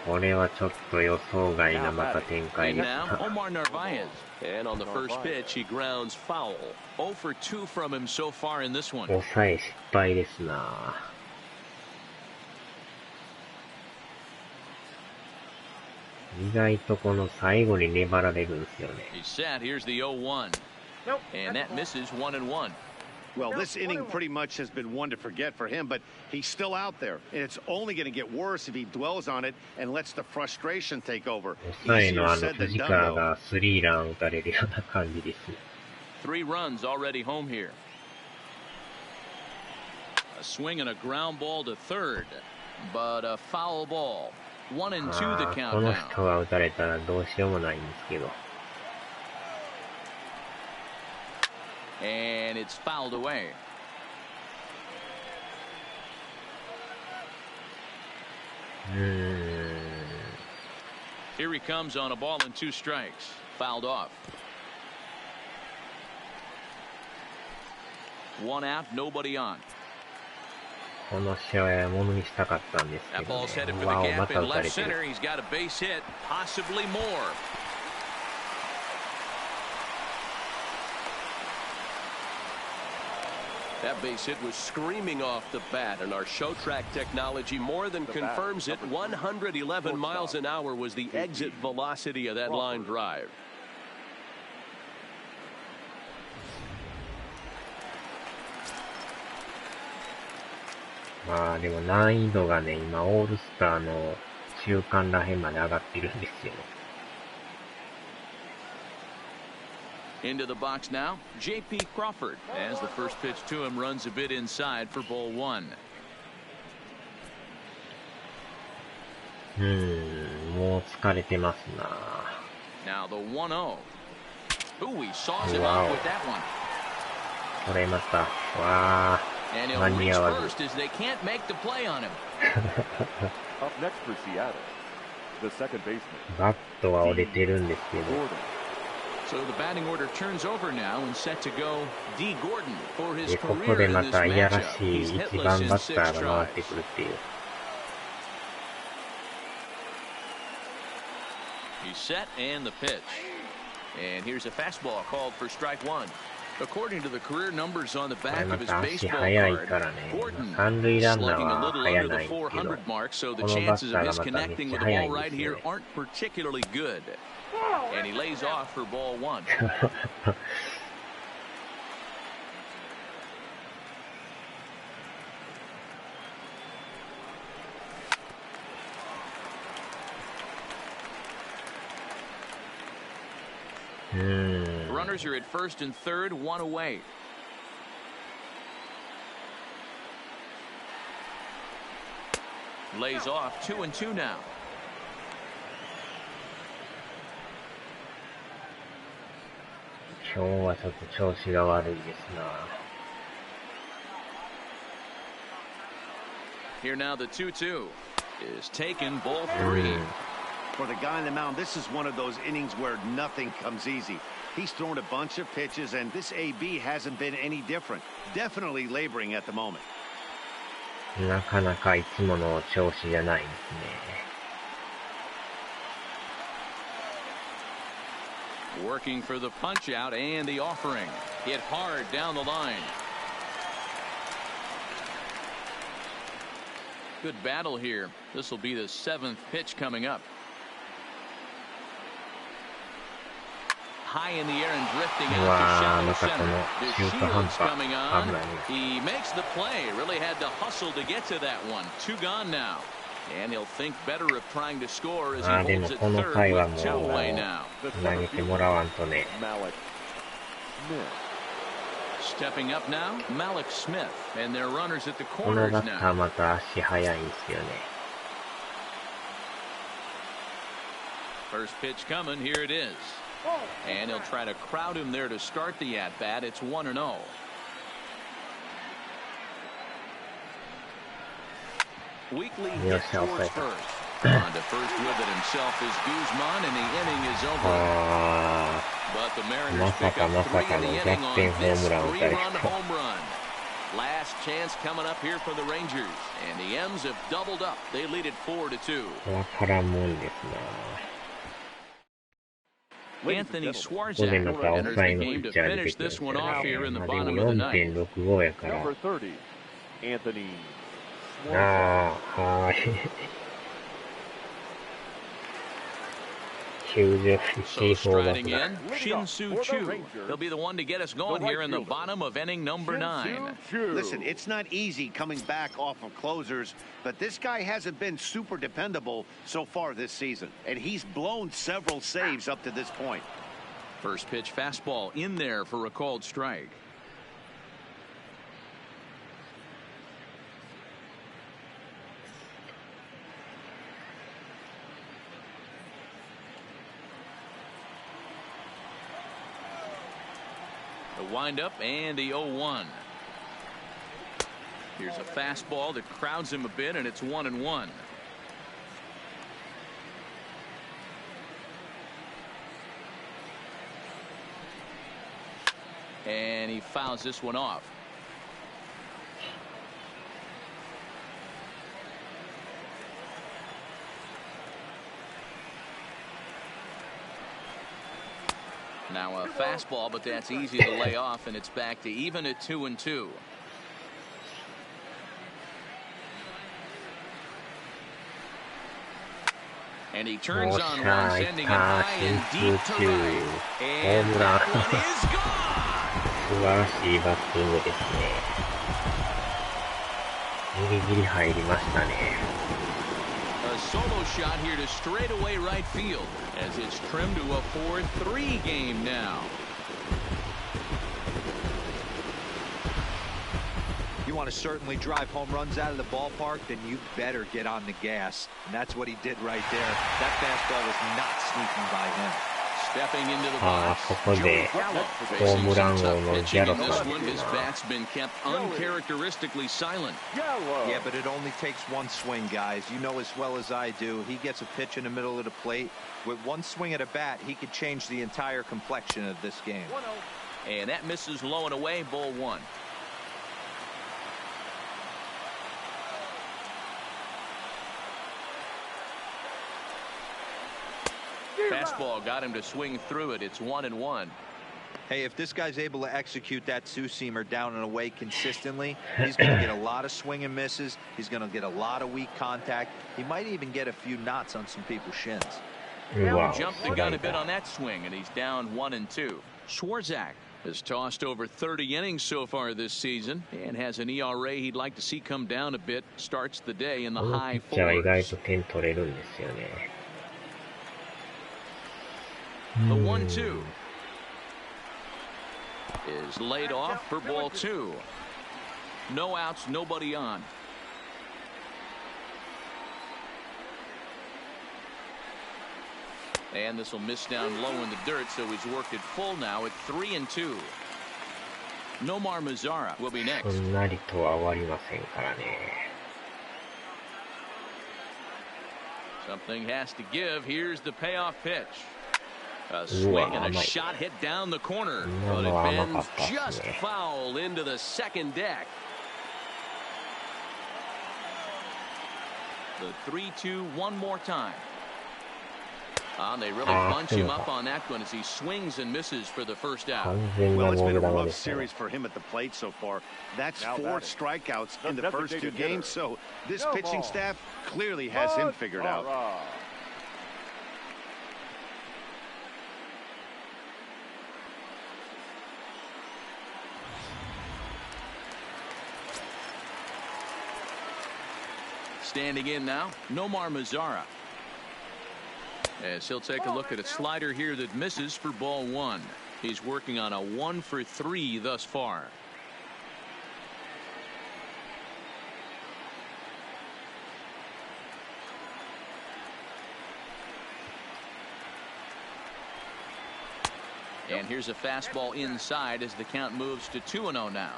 これはちょっと予想外なまた展開 And でし now た。 Omar Narvaez. And on the first pitch, he grounds foul. 0 for 2 from him so far in this one. 抑え失敗ですな。意外とこの最後に粘られるんですよね。 He's set. Here's the 0-1. Nope. And that misses 1-1. Well, this inning pretty much has been one to forget for him, but he's still out there, and it's only going to get worse if he dwells on it and lets the frustration take over. 抑えの Easier said than 藤 done, 川 though. がスリーラン打たれるような感じです。 3 runs already home here. A swing and a ground ball to third, but a foul ball. 1-2 the こ count の now. 人が打たれたらどうしようもないんですけど。 And it's fouled away. Here he comes on a ball and 2 strikes. Fouled off. 1 out, nobody on. この試合はものにしたかったんですけ That ど ball's headed ね。 for わ the お、ま gap た in 打た left れて center. る。 He's got a base hit, possibly more. That base hit was screaming off the bat, and our show track technology more than confirms it. 111 miles an hour was the exit velocity of that line drive. まあでも難易度がね、今オールスターの中間らへんまで上がってるんですよ。Into the box now, J.P. Crawford, as the first pitch to him runs a bit inside for ball one. もう疲れてますな。Now the 1-0. Ooh, he saws it off with that one. これまた、わAnd ー、 he'll 間に reach 合わず。 first as they can't make the play on him. Up next for Seattle, the second baseman. バットは折れてるんですけど。So the batting order turns over now and set to go D. Gordon for his で、ここ career で in ま this たいやら matchup. しい He's 1 hitless 番 in バッタ 6 ーが回っ tries. てくるっていう。He's set and the pitch. And here's a fastball called for strike one. According to the career numbers on the これ back ま of his た足 baseball 速い card, からね。Gordon 三塁ランナー slugging a は little 速 under な the いんですけど、 400 mark, so the このバッ chances タ of ーがまためっ misconnecting ちゃ with the 速い ball んで right すよ here ね。aren't particularly good. And he lays off for ball one. Runners are at first and third, one away. Lays off 2-2 now.今日はちょっと調子が悪いですな。Here now the 2-2 is taken, ball three. For the guy on the mound, this is one of those innings where nothing comes easy. He's thrown a bunch of pitches, and this AB hasn't been any different. Definitely laboring at the moment. なかなかいつもの調子じゃないですね。Working for the punch out and the offering. Hit hard down the line. Good battle here. This will be the 7th pitch coming up. High in the air and drifting out to shallow center. The shield's coming on. He makes the play. Really had to hustle to get to that one. 2 gone now. And he'll think better of trying to score as he holds it third with 2 away now. 投げてもらわんとね。 Stepping up now, Malik Smith, and their runners at the この corners バッター now. また足速いんですよね。 First pitch coming, here it is. And he'll try to crowd him there to start the at-bat. It's 1-0. Weekly hit towards first. On to first with it himself is Guzman, and the inning is over. But the Mariners pick up 3 in the inning on this 3-run home run. Last chance coming up here for the Rangers, and the M's have doubled up. They lead it 4-2. わからんもんですな。 Anthony Swarzak enters the game to finish this one off here in the bottom of the ninth. Number 30, Anthony. はい。So striding in, Shin-Soo Choo. He'll be the one to get us going here in the bottom of inning number 9. Listen, it's not easy coming back off of closers, but this guy hasn't been super dependable so far this season, and he's blown several saves up to this point. First pitch fastball in there for a called strike. The windup and the 0-1. Here's a fastball that crowds him a bit, and it's 1-1. And he fouls this one off. Now a fastball, but that's easy to lay off, and it's back to even at 2-2. And he turns on one, sending it high and deep to right. And that one is gone. 素晴らしいバッティングですね。ギリギリ入りましたね。A solo shot here to straightaway right field as it's trimmed to a 4-3 game now. You want to certainly drive home runs out of the ballpark, then you better get on the gas. And that's what he did right there. That fastball was not sneaking by him. Stepping into the box. ここでホームラン王のギャロさん。 His bat's been kept uncharacteristically silent. Yeah, but it only takes one swing, guys. You know as well as I do. He gets a pitch in the middle of the plate. With one swing at a bat, he could change the entire complexion of this game. And that misses low and away, ball one. Fastball got him to swing through it. It's 1-1. Hey, if this guy's able to execute that two-seamer down and away consistently, he's going to get a lot of swing and misses. He's going to get a lot of weak contact. He might even get a few knots on some people's shins. Wow. Jumped the gun a bit on that swing, and he's down 1-2. Schwarzak has tossed over 30 innings so far this season and has an ERA he'd like to see come down a bit. Starts the day in the high ピッチャーは意外 fours. と点取れるんですよね。The 1-2 is laid off for ball two. No outs, nobody on. And this will miss down low in the dirt, so he's worked it full now at 3-2. Nomar Mazara will be そ next. んなりとは終わりませんからね。 Something has to give. Here's the payoff pitch. A swing and a shot hit down the corner, but it bends just foul into the second deck. The 3-2 one more time. They really bunch him up on that one as he swings and misses for the first out. 完全な Well, it's ボー been ル a 球 rough でしたね。 series for him at the plate so far. That's Now 4 batting. strikeouts in the The first 2 designated games, hitter. so this No pitching ball. staff clearly has him figured out. Standing in now, Nomar Mazara. As he'll take a look at a slider here that misses for ball one. He's working on a 1-for-3 thus far. And here's a fastball inside as the count moves to 2-0 now.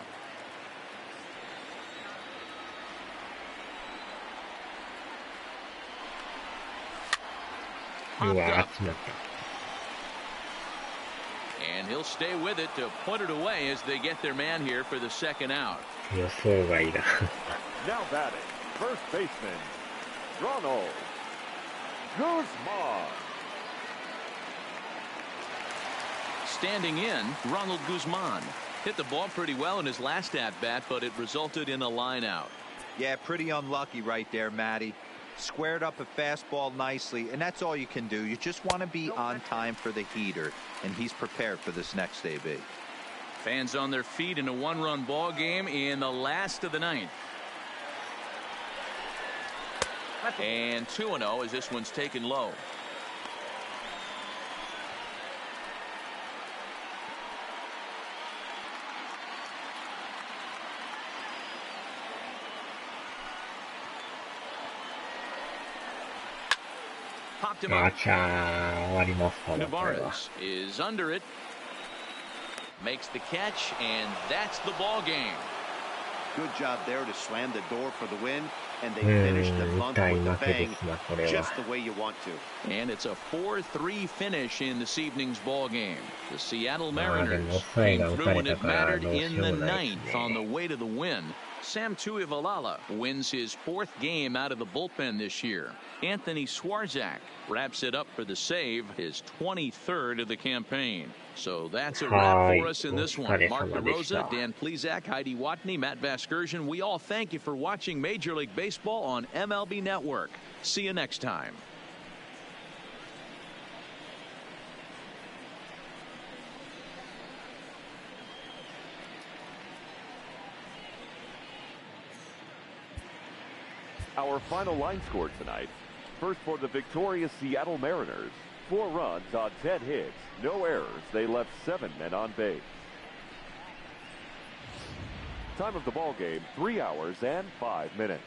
Popped up. And he'll stay with it to put it away as they get their man here for the second out. 予想外だ。 Now batting, first baseman, Ronald Guzman. Standing in, Ronald Guzman hit the ball pretty well in his last at-bat, but it resulted in a line out. Yeah, pretty unlucky right there, Matty. Squared up a fastball nicely, and that's all you can do. You just want to be on time for the heater, and he's prepared for this next AB. Fans on their feet in a one-run ball game in the last of the ninth. And 2-0 as this one's taken low. Popped him up. 終わりますかね、これは。 Navarez is under it. Makes the catch, and that's the ball game. Good job there to slam the door for the win, and they finished the month with a bang, just the way you want to. And it's a 4-3 finish in this evening's ball game. The Seattle Mariners came through when it mattered in the ninth on the way to the win. Sam Tuivalala wins his 4th game out of the bullpen this year. Anthony Schwarzak wraps it up for the save, his 23rd of the campaign. So that's a wrap for us in this one. Mark DeRosa, Dan Plesac, Heidi Watney, Matt Vasgersian. We all thank you for watching Major League Baseball on MLB Network. See you next time. Our final line score tonight. First for the victorious Seattle Mariners. 4 runs on 10 hits. No errors. They left 7 men on base. Time of the ball game, 3 hours and 5 minutes.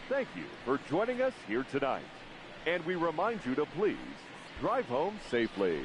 Thank you for joining us here tonight. And we remind you to please drive home safely.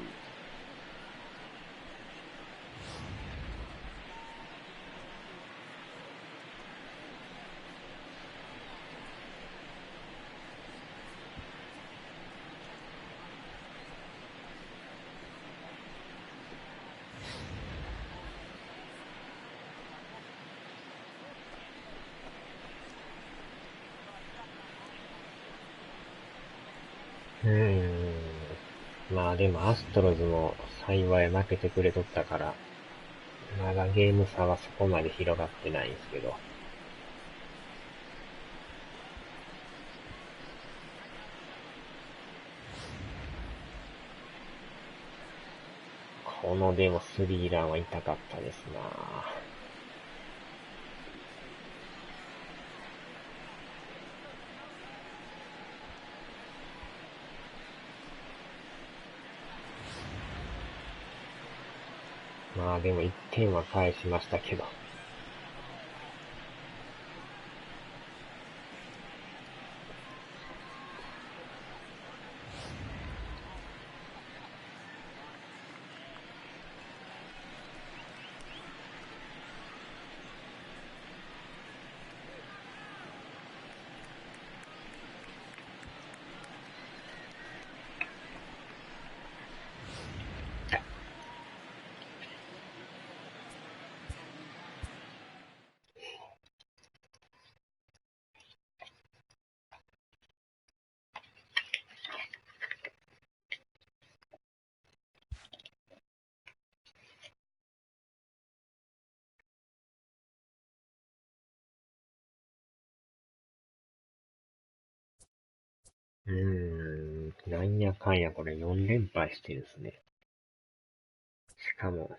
まあでもアストロズも幸い負けてくれとったから、まだゲーム差はそこまで広がってないんですけど。このでもスリーランは痛かったですな。まあでも1点は返しましたけど。なんやかんやこれ4連敗してるんですね。しかも、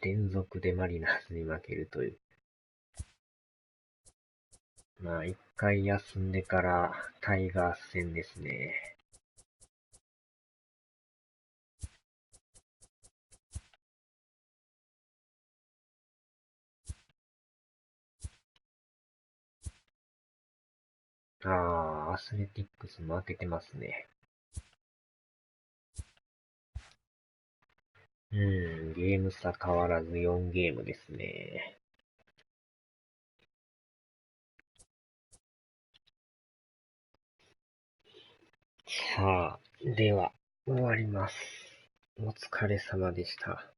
連続でマリナーズに負けるという。まあ一回休んでからタイガース戦ですね。アスレティックス負けてますね。ゲーム差変わらず4ゲームですね。さあ、では、終わります。お疲れ様でした。